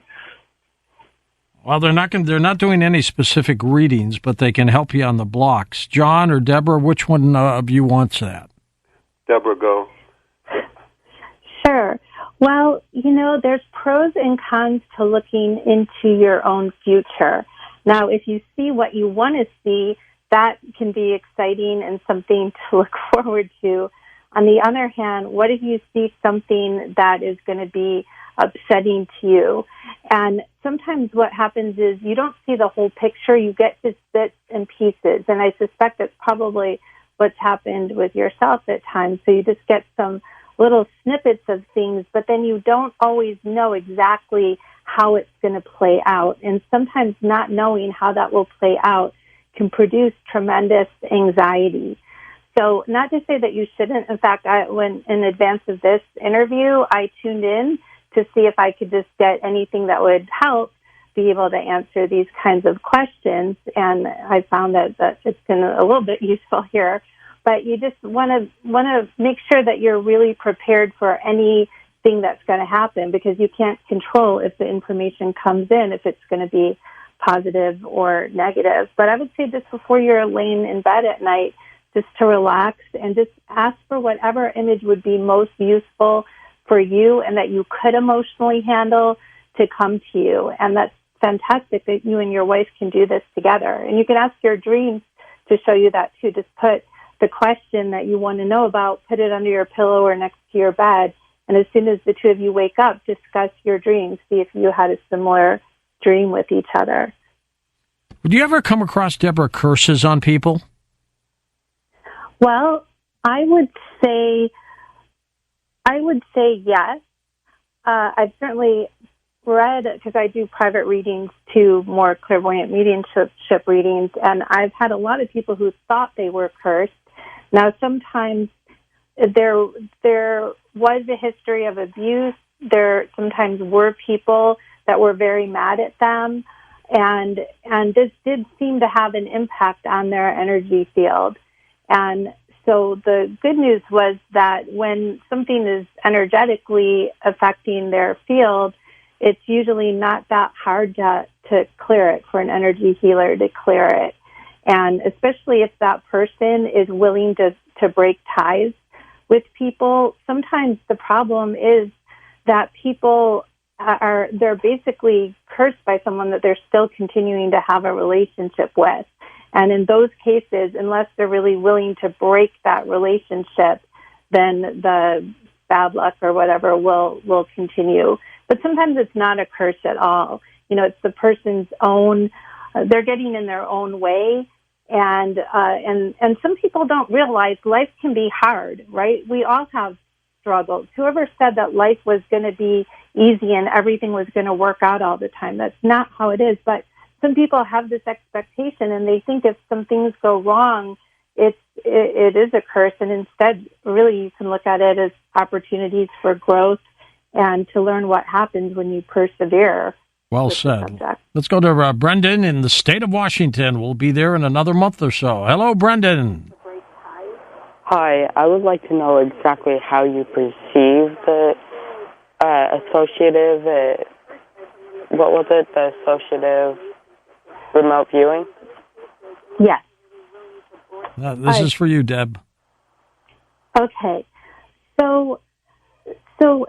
Well, they're not doing any specific readings, but they can help you on the blocks. John or Deborah, which one of you wants that? Deborah, go. Sure. Well, there's pros and cons to looking into your own future. Now, if you see what you want to see, that can be exciting and something to look forward to. On the other hand, what if you see something that is going to be upsetting to you? And sometimes what happens is you don't see the whole picture. You get just bits and pieces. And I suspect that's probably what's happened with yourself at times. So you just get some little snippets of things, but then you don't always know exactly how it's going to play out. And sometimes not knowing how that will play out can produce tremendous anxiety. So not to say that you shouldn't. In fact, when in advance of this interview, I tuned in to see if I could just get anything that would help be able to answer these kinds of questions. And I found that it's been a little bit useful here. But you just want to make sure that you're really prepared for any thing that's going to happen, because you can't control if the information comes in, if it's going to be positive or negative. But I would say just before you're laying in bed at night, just to relax and just ask for whatever image would be most useful for you and that you could emotionally handle to come to you. And that's fantastic that you and your wife can do this together. And you can ask your dreams to show you that too. Just put the question that you want to know about, put it under your pillow or next to your bed. And as soon as the two of you wake up, discuss your dreams. See if you had a similar dream with each other. Would you ever come across, Deborah, curses on people? Well, I would say yes. I've certainly read, because I do private readings to more clairvoyant mediumship readings, and I've had a lot of people who thought they were cursed. Now, sometimes there was a history of abuse. There sometimes were people that were very mad at them, and this did seem to have an impact on their energy field. And so the good news was that when something is energetically affecting their field, it's usually not that hard to clear it, for an energy healer to clear it. And especially if that person is willing to break ties with people. Sometimes the problem is that people they're basically cursed by someone that they're still continuing to have a relationship with. And in those cases, unless they're really willing to break that relationship, then the bad luck or whatever will continue. But sometimes it's not a curse at all. You know, it's the person's own, they're getting in their own way. And some people don't realize life can be hard, right? We all have struggles. Whoever said that life was going to be easy and everything was going to work out all the time, that's not how it is. But some people have this expectation, and they think if some things go wrong, it is a curse. And instead, really, you can look at it as opportunities for growth and to learn what happens when you persevere. Well said. Let's go to Brendan in the state of Washington. We'll be there in another month or so. Hello, Brendan. Hi, I would like to know exactly how you perceive the associative, what was it, the associative remote viewing? Yes. This is for you, Deb. Okay. So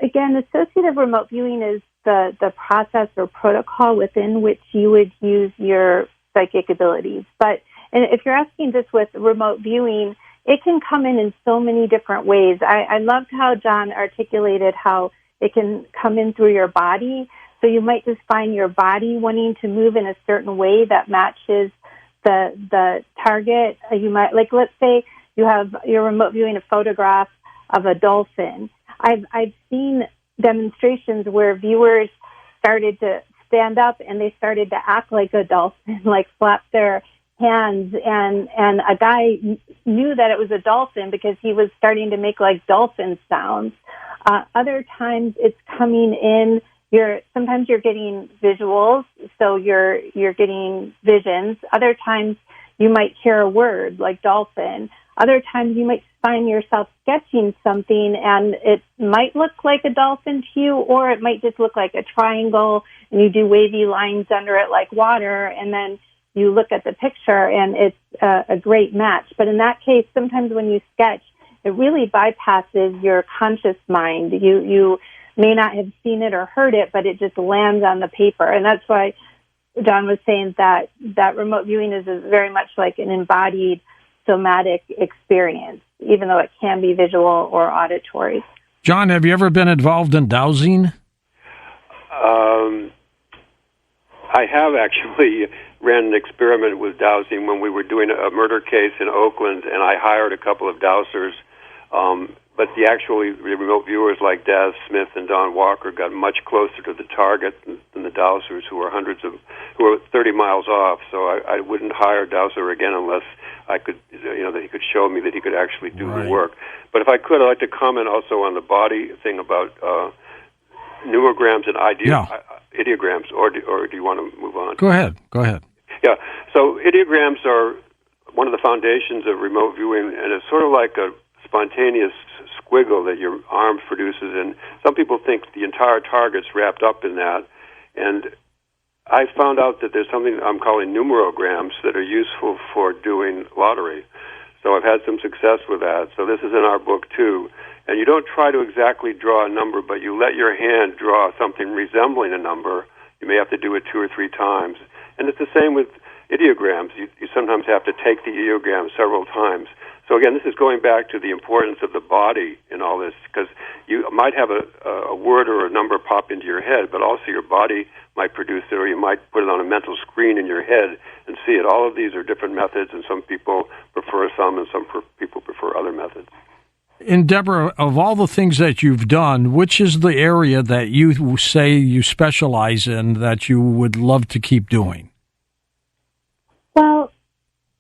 again, associative remote viewing is the process or protocol within which you would use your psychic abilities. But and if you're asking this with remote viewing, it can come in so many different ways. I loved how John articulated how it can come in through your body. So you might just find your body wanting to move in a certain way that matches the target. You might, like, let's say you're remote viewing a photograph of a dolphin. I've seen demonstrations where viewers started to stand up and they started to act like a dolphin, like flap their hands, and a guy knew that it was a dolphin because he was starting to make like dolphin sounds. Other times it's coming in. Sometimes you're getting visuals, so you're getting visions. Other times you might hear a word like dolphin. Other times you might find yourself sketching something and it might look like a dolphin to you, or it might just look like a triangle and you do wavy lines under it like water, and then you look at the picture and it's a great match. But in that case, sometimes when you sketch, it really bypasses your conscious mind. You may not have seen it or heard it, but it just lands on the paper. And that's why John was saying that remote viewing is very much like an embodied somatic experience, even though it can be visual or auditory. John, have you ever been involved in dowsing? I have actually ran an experiment with dowsing when we were doing a murder case in Oakland, and I hired a couple of dowsers. But the remote viewers like Daz Smith and Don Walker got much closer to the target than the dowsers who were 30 miles off. So I wouldn't hire a dowser again unless I could, that he could show me that he could actually do the work. But if I could, I'd like to comment also on the body thing about nuograms and ideograms, or do you want to move on? Go ahead. Yeah. So ideograms are one of the foundations of remote viewing, and it's sort of like a spontaneous squiggle that your arm produces, and some people think the entire target's wrapped up in that. And I found out that there's something I'm calling numerograms that are useful for doing lottery. So I've had some success with that. So this is in our book, too. And you don't try to exactly draw a number, but you let your hand draw something resembling a number. You may have to do it 2 or 3 times. And it's the same with ideograms. You sometimes have to take the ideogram several times. So again, this is going back to the importance of the body in all this, because you might have a word or a number pop into your head, but also your body might produce it, or you might put it on a mental screen in your head and see it. All of these are different methods, and some people prefer some, and some people prefer other methods. And Deborah, of all the things that you've done, which is the area that you say you specialize in that you would love to keep doing? Well,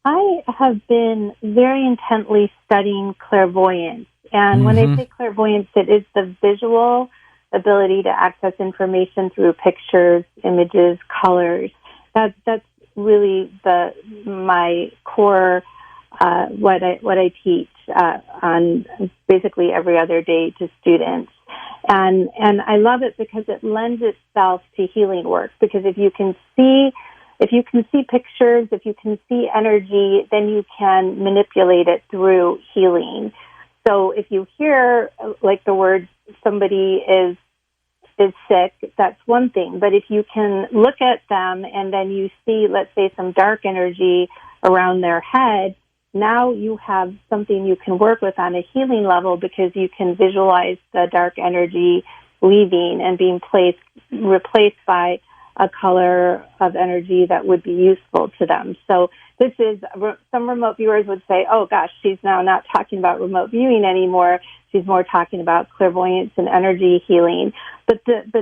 I have been very intently studying clairvoyance. And when I say clairvoyance, it is the visual ability to access information through pictures, images, colors. That's really my core what I teach on basically every other day to students. And I love it because it lends itself to healing work, because if you can see pictures, if you can see energy, then you can manipulate it through healing. So if you hear like the word somebody is sick, that's one thing. But if you can look at them and then you see, let's say, some dark energy around their head, now you have something you can work with on a healing level, because you can visualize the dark energy leaving and being replaced by a color of energy that would be useful to them. So this is, some remote viewers would say, oh gosh, she's now not talking about remote viewing anymore. She's more talking about clairvoyance and energy healing. But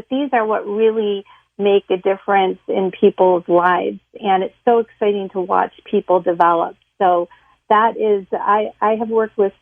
these are what really make a difference in people's lives. And it's so exciting to watch people develop. So that is, I have worked with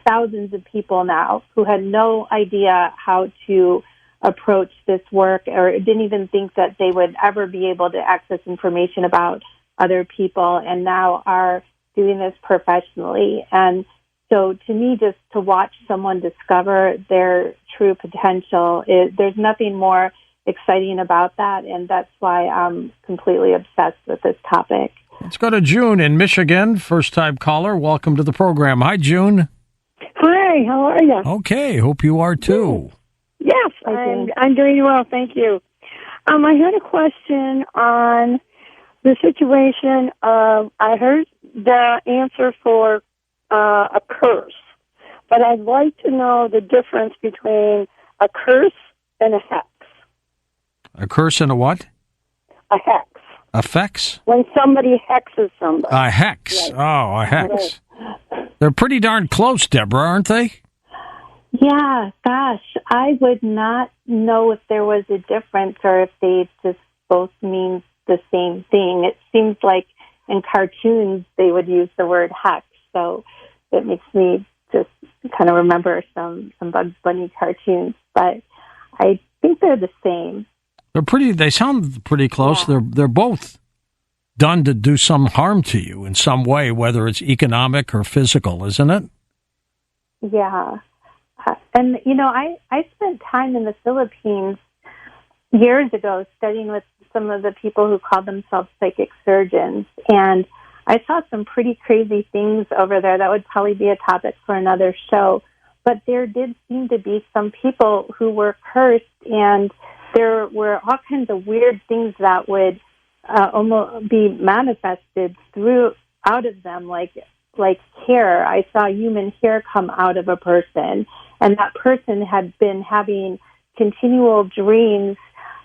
thousands of people now who had no idea how to approach this work, or didn't even think that they would ever be able to access information about other people, and now are doing this professionally. And so to me, just to watch someone discover their true potential, there's nothing more exciting about that, and that's why I'm completely obsessed with this topic. Let's go to June in Michigan, first-time caller. Welcome to the program. Hi, June. Hi, how are you? Okay, hope you are too. Yes, I'm doing well, thank you. I had a question on the situation of, I heard the answer for a curse, but I'd like to know the difference between a curse and a hex. A curse and a what? A hex. A hex? When somebody hexes somebody. A hex. Right. Oh, a hex. Right. They're pretty darn close, Deborah, aren't they? Yeah, gosh, I would not know if there was a difference or if they just both mean the same thing. It seems like in cartoons they would use the word hex, so it makes me just kind of remember some Bugs Bunny cartoons, but I think they're the same. They sound pretty close. Yeah. They're both done to do some harm to you in some way, whether it's economic or physical, isn't it? Yeah. And, I spent time in the Philippines years ago studying with some of the people who call themselves psychic surgeons. And I saw some pretty crazy things over there that would probably be a topic for another show. But there did seem to be some people who were cursed, and there were all kinds of weird things that would almost be manifested out of them, like hair. I saw human hair come out of a person, and that person had been having continual dreams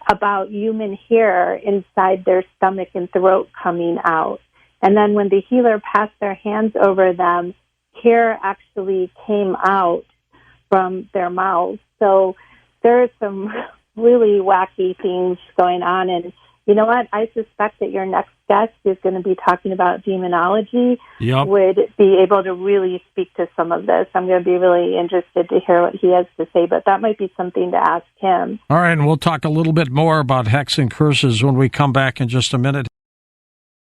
about human hair inside their stomach and throat coming out. And then when the healer passed their hands over them, hair actually came out from their mouths. So there are some really wacky things going on. And you know what? I suspect that your next guest is going to be talking about demonology. Yep. Would be able to really speak to some of this. I'm going to be really interested to hear what he has to say, but that might be something to ask him. All right, and we'll talk a little bit more about hex and curses when we come back in just a minute.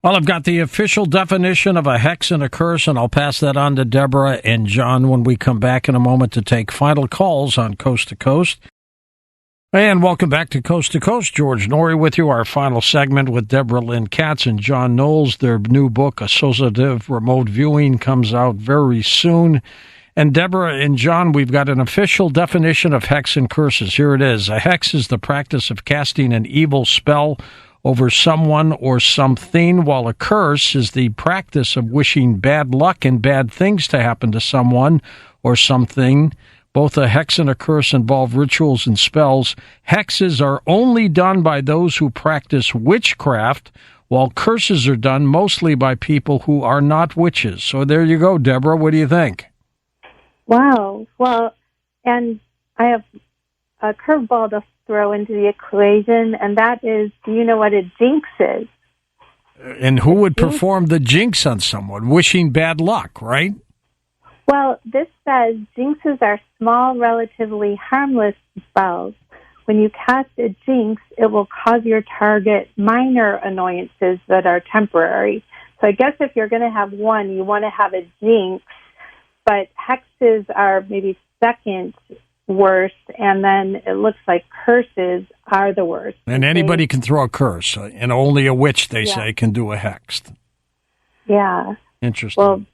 Well, I've got the official definition of a hex and a curse, and I'll pass that on to Deborah and John when we come back in a moment to take final calls on Coast to Coast. And welcome back to Coast. George Norrie with you. Our final segment with Deborah Lynn Katz and John Knowles. Their new book, Associative Remote Viewing, comes out very soon. And Deborah and John, we've got an official definition of hex and curses. Here it is. A hex is the practice of casting an evil spell over someone or something, while a curse is the practice of wishing bad luck and bad things to happen to someone or something. Both a hex and a curse involve rituals and spells. Hexes are only done by those who practice witchcraft, while curses are done mostly by people who are not witches. So there you go, Deborah. What do you think? Wow. Well, and I have a curveball to throw into the equation, and that is, do you know what a jinx is? And who would perform the jinx on someone? Wishing bad luck, right? Well, this says jinxes are small, relatively harmless spells. When you cast a jinx, it will cause your target minor annoyances that are temporary. So I guess if you're going to have one, you want to have a jinx, but hexes are maybe second worst, and then it looks like curses are the worst. And anybody can throw a curse, and only a witch, they say, can do a hex. Yeah. Interesting. Well,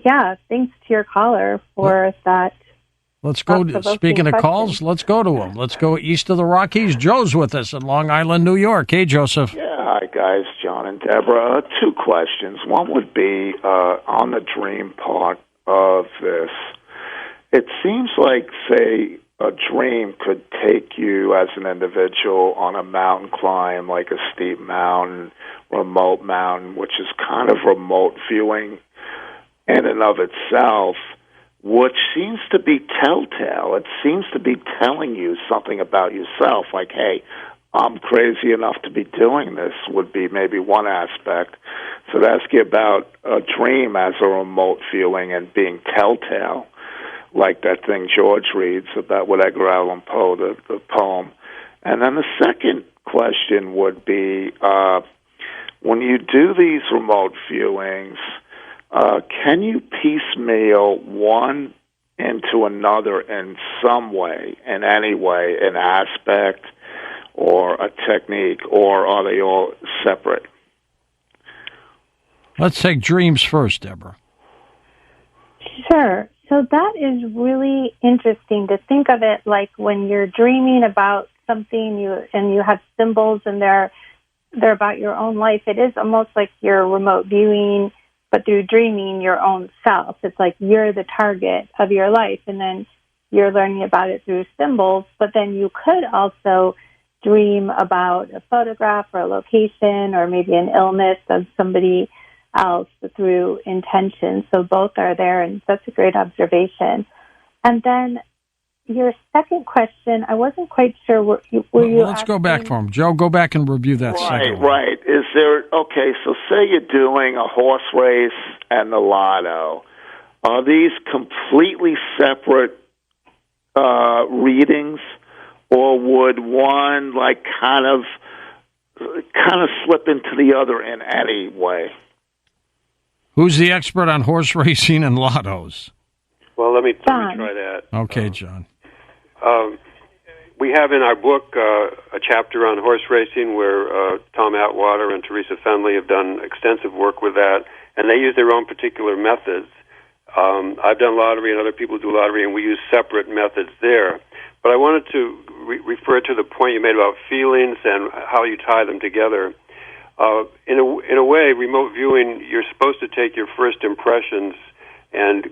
yeah, thanks to your caller for that. Let's go. Speaking of calls, let's go to him. Let's go east of the Rockies. Joe's with us in Long Island, New York. Hey, Joseph. Yeah, hi, guys. John and Deborah. Two questions. One would be on the dream part of this. It seems like, say, a dream could take you as an individual on a mountain climb, like a steep mountain, remote mountain, which is kind of remote viewing in and of itself, which seems to be telltale. It seems to be telling you something about yourself, like, hey, I'm crazy enough to be doing this, would be maybe one aspect. So to ask you about a dream as a remote viewing and being telltale, like that thing George reads about with Edgar Allan Poe, the poem. And then the second question would be, when you do these remote viewings, can you piecemeal one into another in some way, in any way, an aspect or a technique, or are they all separate? Let's take dreams first, Deborah. Sure. So that is really interesting to think of it like when you're dreaming about something and you have symbols and they're about your own life. It is almost like you're remote viewing, but through dreaming your own self. It's like you're the target of your life, and then you're learning about it through symbols. But then you could also dream about a photograph or a location or maybe an illness of somebody else through intention. So both are there, and that's a great observation. And then your second question, I wasn't quite sure. Were you let's asking? go back for him. Joe, go back and review that second one. Right. Is there, okay, so say you're doing a horse race and the lotto. Are these completely separate readings, or would one like kind of slip into the other in any way? Who's the expert on horse racing and lottos? Well, let me try that. Okay, John. We have in our book a chapter on horse racing where Tom Atwater and Teresa Fenley have done extensive work with that, and they use their own particular methods. I've done lottery, and other people do lottery, and we use separate methods there. But I wanted to refer to the point you made about feelings and how you tie them together. In a way, remote viewing, you're supposed to take your first impressions and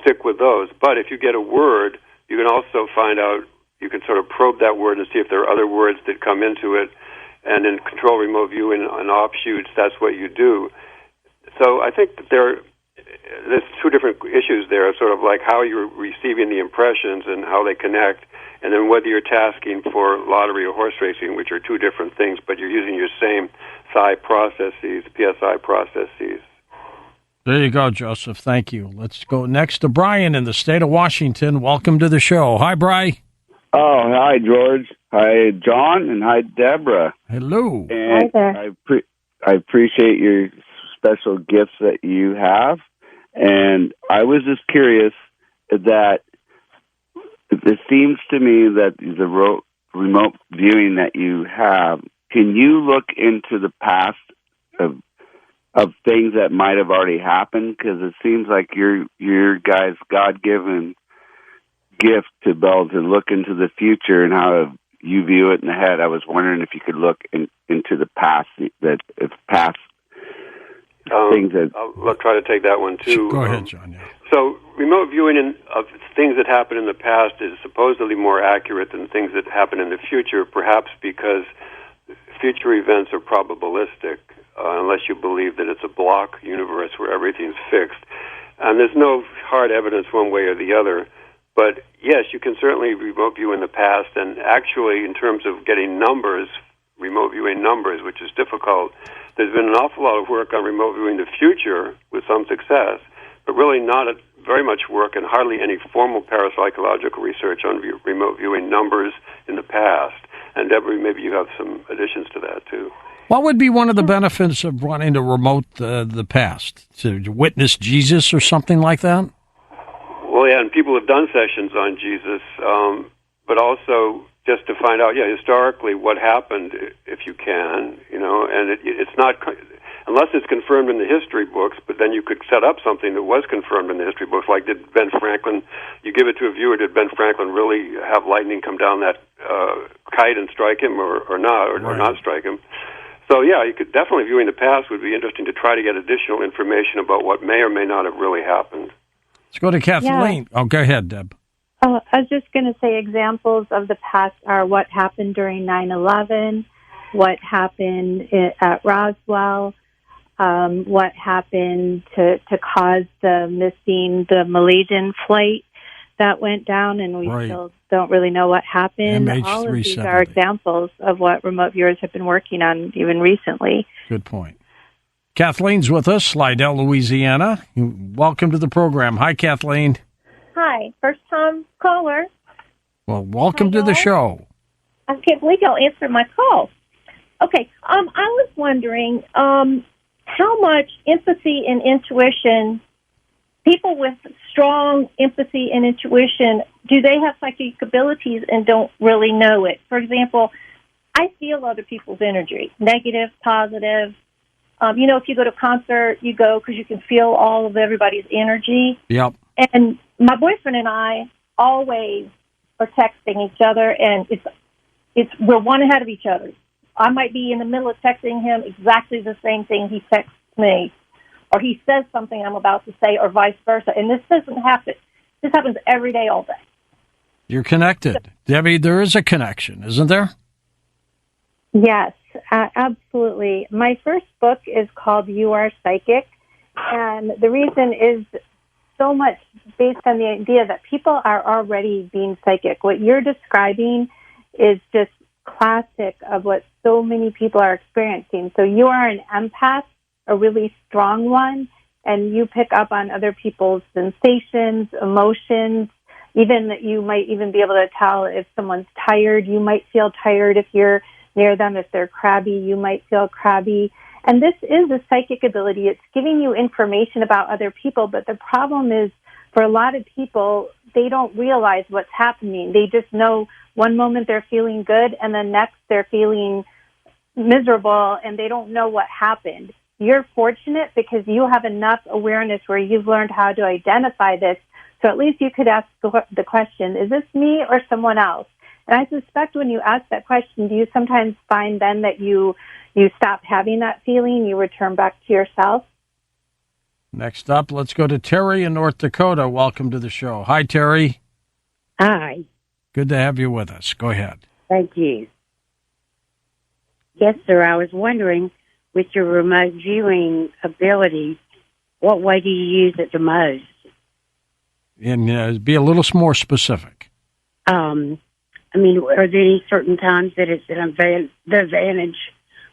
stick with those. But if you get a word, you can also find out, you can sort of probe that word and see if there are other words that come into it. And in control remote viewing on offshoots, that's what you do. So I think that there's two different issues there, sort of like how you're receiving the impressions and how they connect, and then whether you're tasking for lottery or horse racing, which are two different things, but you're using your same PSI processes. There you go, Joseph. Thank you. Let's go next to Brian in the state of Washington. Welcome to the show. Hi, Brian. Oh, hi, George. Hi, John, and hi, Deborah. Hello. And hi there. I appreciate your special gifts that you have, and I was just curious that it seems to me that the remote viewing that you have, can you look into the past of things that might have already happened? Because it seems like your guys' God-given gift to be able to look into the future and how you view it in the head. I was wondering if you could look into the past, that if past things that... I'll try to take that one, too. Go ahead, John. Yeah. So remote viewing of things that happened in the past is supposedly more accurate than things that happen in the future, perhaps because future events are probabilistic, unless you believe that it's a block universe where everything's fixed. And there's no hard evidence one way or the other. But yes, you can certainly remote view in the past, and actually in terms of getting numbers, remote viewing numbers, which is difficult, there's been an awful lot of work on remote viewing the future with some success, but really not very much work and hardly any formal parapsychological research on remote viewing numbers in the past. And Deborah, maybe you have some additions to that too. What would be one of the benefits of wanting to remote the past? To witness Jesus or something like that? Well, yeah, and people have done sessions on Jesus, but also just to find out, historically what happened, if you can, and it's not, unless it's confirmed in the history books, but then you could set up something that was confirmed in the history books, like did Ben Franklin, you give it to a viewer, did Ben Franklin really have lightning come down that kite and strike him or not, or not strike him? So, yeah, you could definitely, viewing the past would be interesting to try to get additional information about what may or may not have really happened. Let's go to Kathleen. Yeah. Oh, go ahead, Deb. I was just going to say examples of the past are what happened during 9/11, what happened at Roswell, what happened to cause the Malaysian flight that went down, and we still don't really know what happened. All of these are examples of what remote viewers have been working on even recently. Good point. Kathleen's with us, Slidell, Louisiana. Welcome to the program. Hi, Kathleen. Hi, first-time caller. Well, welcome to the show. I can't believe y'all answered my call. Okay, I was wondering how much empathy and intuition, people with strong empathy and intuition, do they have psychic abilities and don't really know it? For example, I feel other people's energy, negative, positive. If you go to a concert, you go because you can feel all of everybody's energy. Yep. And my boyfriend and I always are texting each other, and we're one ahead of each other. I might be in the middle of texting him exactly the same thing he texts me, or he says something I'm about to say, or vice versa. And this doesn't happen. This happens every day, all day. You're connected. Debbie, there is a connection, isn't there? Yes, absolutely. My first book is called You Are Psychic, and the reason is so much based on the idea that people are already being psychic. What you're describing is just classic of what so many people are experiencing. So you are an empath, a really strong one, and you pick up on other people's sensations, emotions. Even you might even be able to tell if someone's tired. You might feel tired if you're near them. If they're crabby, you might feel crabby. And this is a psychic ability. It's giving you information about other people, but the problem is for a lot of people, they don't realize what's happening. They just know one moment they're feeling good and the next they're feeling miserable and they don't know what happened. You're fortunate because you have enough awareness where you've learned how to identify this. So at least you could ask the question, is this me or someone else? And I suspect when you ask that question, do you sometimes find then that you stop having that feeling, you return back to yourself? Next up, let's go to Terry in North Dakota. Welcome to the show. Hi, Terry. Hi. Good to have you with us. Go ahead. Thank you. Yes, sir. I was wondering, with your remote viewing ability, what way do you use it the most? And be a little more specific. Are there any certain times that it's the advantage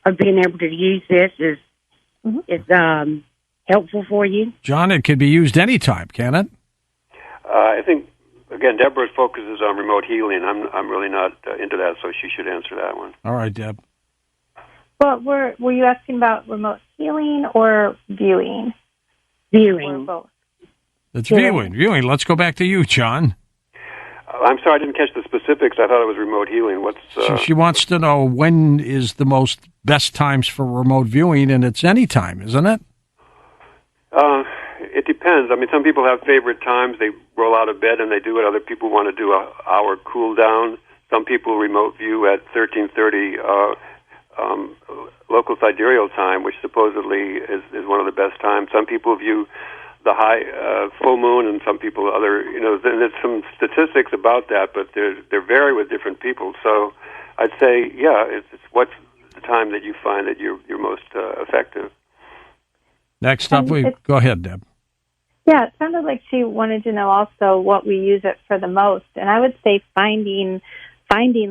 of being able to use this is helpful for you? John, it could be used anytime, can it? I think, again, Deborah focuses on remote healing. I'm really not into that, so she should answer that one. All right, Deb. Well, were you asking about remote healing or viewing? Viewing. Or both? It's viewing. Let's go back to you, John. I'm sorry, I didn't catch the specifics. I thought it was remote healing. She wants to know when is the best times for remote viewing, and it's any time, isn't it? It depends. I mean, some people have favorite times. They roll out of bed and they do it. Other people want to do an hour cool down. Some people remote view at 13:30 local sidereal time, which supposedly is one of the best times. Some people view the high full moon, and some people other. There's some statistics about that, but they vary with different people. So I'd say, it's what's the time that you find that you're most effective. Next up, go ahead, Deb. Yeah, it sounded like she wanted to know also what we use it for the most, and I would say finding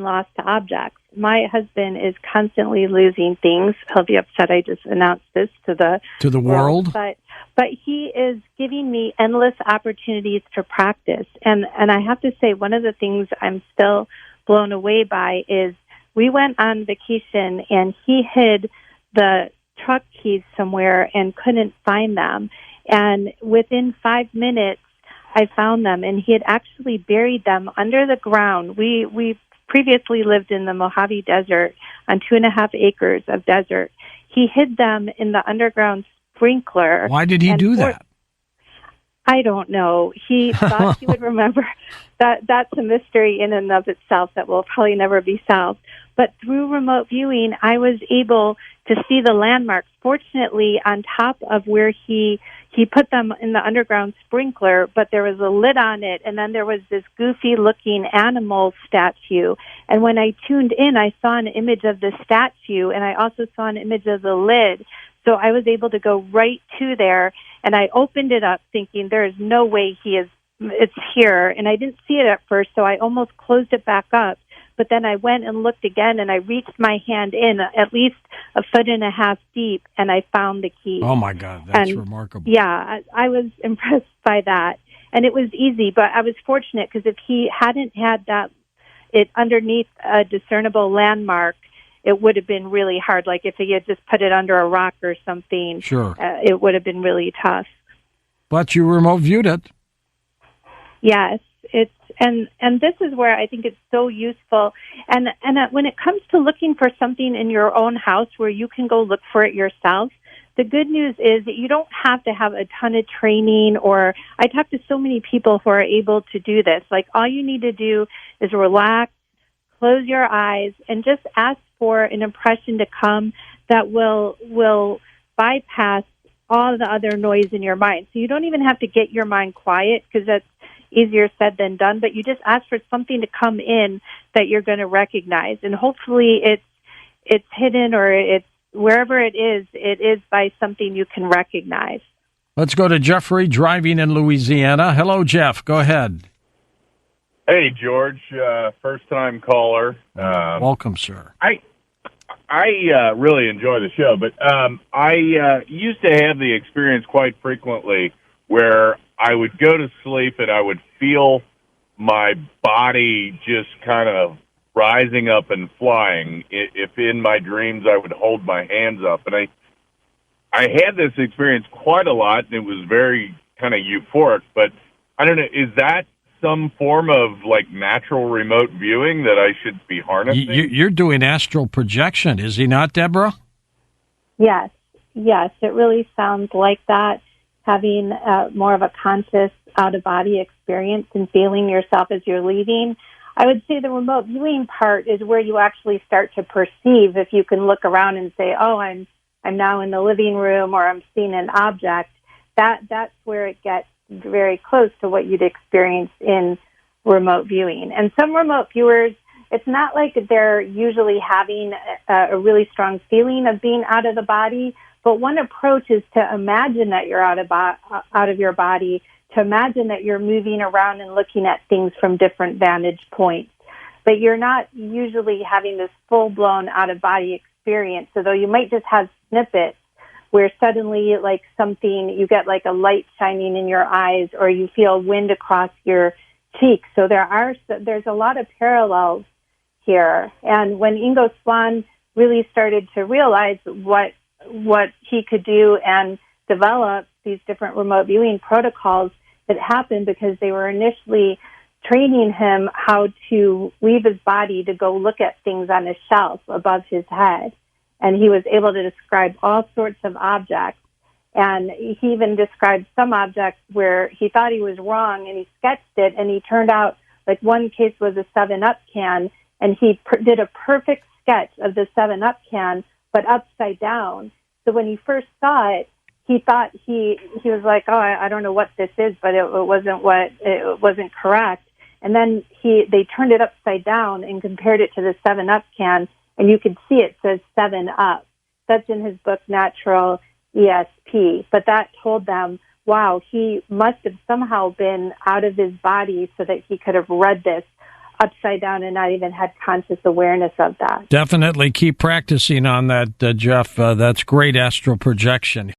lost objects. My husband is constantly losing things. He'll be upset I just announced this to the world. But he is giving me endless opportunities to practice. And I have to say, one of the things I'm still blown away by is we went on vacation and he hid the truck keys somewhere and couldn't find them. And within 5 minutes, I found them, and he had actually buried them under the ground. We previously lived in the Mojave Desert on 2.5 acres of desert. He hid them in the underground sprinkler. Why did he do that? I don't know. He thought he would remember. That's a mystery in and of itself that will probably never be solved. But through remote viewing, I was able to see the landmarks. Fortunately, on top of where he put them in the underground sprinkler, but there was a lid on it, and then there was this goofy-looking animal statue. And when I tuned in, I saw an image of the statue, and I also saw an image of the lid. So I was able to go right to there, and I opened it up thinking there is no way it's here. And I didn't see it at first, so I almost closed it back up. But then I went and looked again, and I reached my hand in at least 1.5 feet deep, and I found the key. Oh, my God, that's remarkable. Yeah, I was impressed by that. And it was easy, but I was fortunate because if he hadn't had it underneath a discernible landmark, it would have been really hard. Like if he had just put it under a rock or something, sure, it would have been really tough. But you remote viewed it. Yes, and this is where I think it's so useful. And when it comes to looking for something in your own house where you can go look for it yourself, the good news is that you don't have to have a ton of training. Or I talk to so many people who are able to do this. Like all you need to do is relax, close your eyes, and just ask for an impression to come that will bypass all the other noise in your mind. So you don't even have to get your mind quiet because that's easier said than done, but you just ask for something to come in that you're going to recognize. And hopefully it's hidden or it's wherever it is by something you can recognize. Let's go to Jeffrey driving in Louisiana. Hello, Jeff. Go ahead. Hey, George, first-time caller. Welcome, sir. I really enjoy the show, but I used to have the experience quite frequently where I would go to sleep and I would feel my body just kind of rising up and flying. If in my dreams I would hold my hands up. And I had this experience quite a lot, and it was very kind of euphoric, but I don't know, is that some form of like natural remote viewing that I should be harnessing? You're doing astral projection, is he not, Deborah? Yes, it really sounds like that, having more of a conscious out-of-body experience and feeling yourself as you're leaving. I would say the remote viewing part is where you actually start to perceive. If you can look around and say, oh, I'm now in the living room, or I'm seeing an object, that's where it gets very close to what you'd experience in remote viewing. And some remote viewers, it's not like they're usually having a really strong feeling of being out of the body, but one approach is to imagine that you're out of your body, to imagine that you're moving around and looking at things from different vantage points. But you're not usually having this full-blown out-of-body experience, so though you might just have snippets where suddenly like something, you get like a light shining in your eyes, or you feel wind across your cheeks. So there's a lot of parallels here. And when Ingo Swann really started to realize what he could do and develop these different remote viewing protocols that happened because they were initially training him how to leave his body to go look at things on a shelf above his head. And he was able to describe all sorts of objects. And he even described some objects where he thought he was wrong, and he sketched it, and he turned out, like one case was a 7-Up can, and he did a perfect sketch of the 7-Up can, but upside down. So when he first saw it, he thought he was like, oh, I don't know what this is, but it wasn't correct. And then they turned it upside down and compared it to the 7-Up can, and you could see it says 7-Up. That's in his book, Natural ESP. But that told them, wow, he must have somehow been out of his body so that he could have read this upside down and not even had conscious awareness of that. Definitely keep practicing on that, Jeff. That's great astral projection.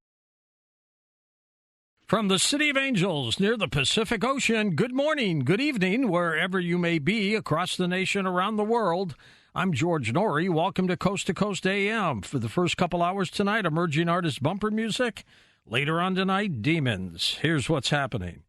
From the City of Angels near the Pacific Ocean, good morning, good evening, wherever you may be across the nation, around the world. I'm George Norrie. Welcome to Coast AM. For the first couple hours tonight, emerging artist bumper music. Later on tonight, Demons. Here's what's happening.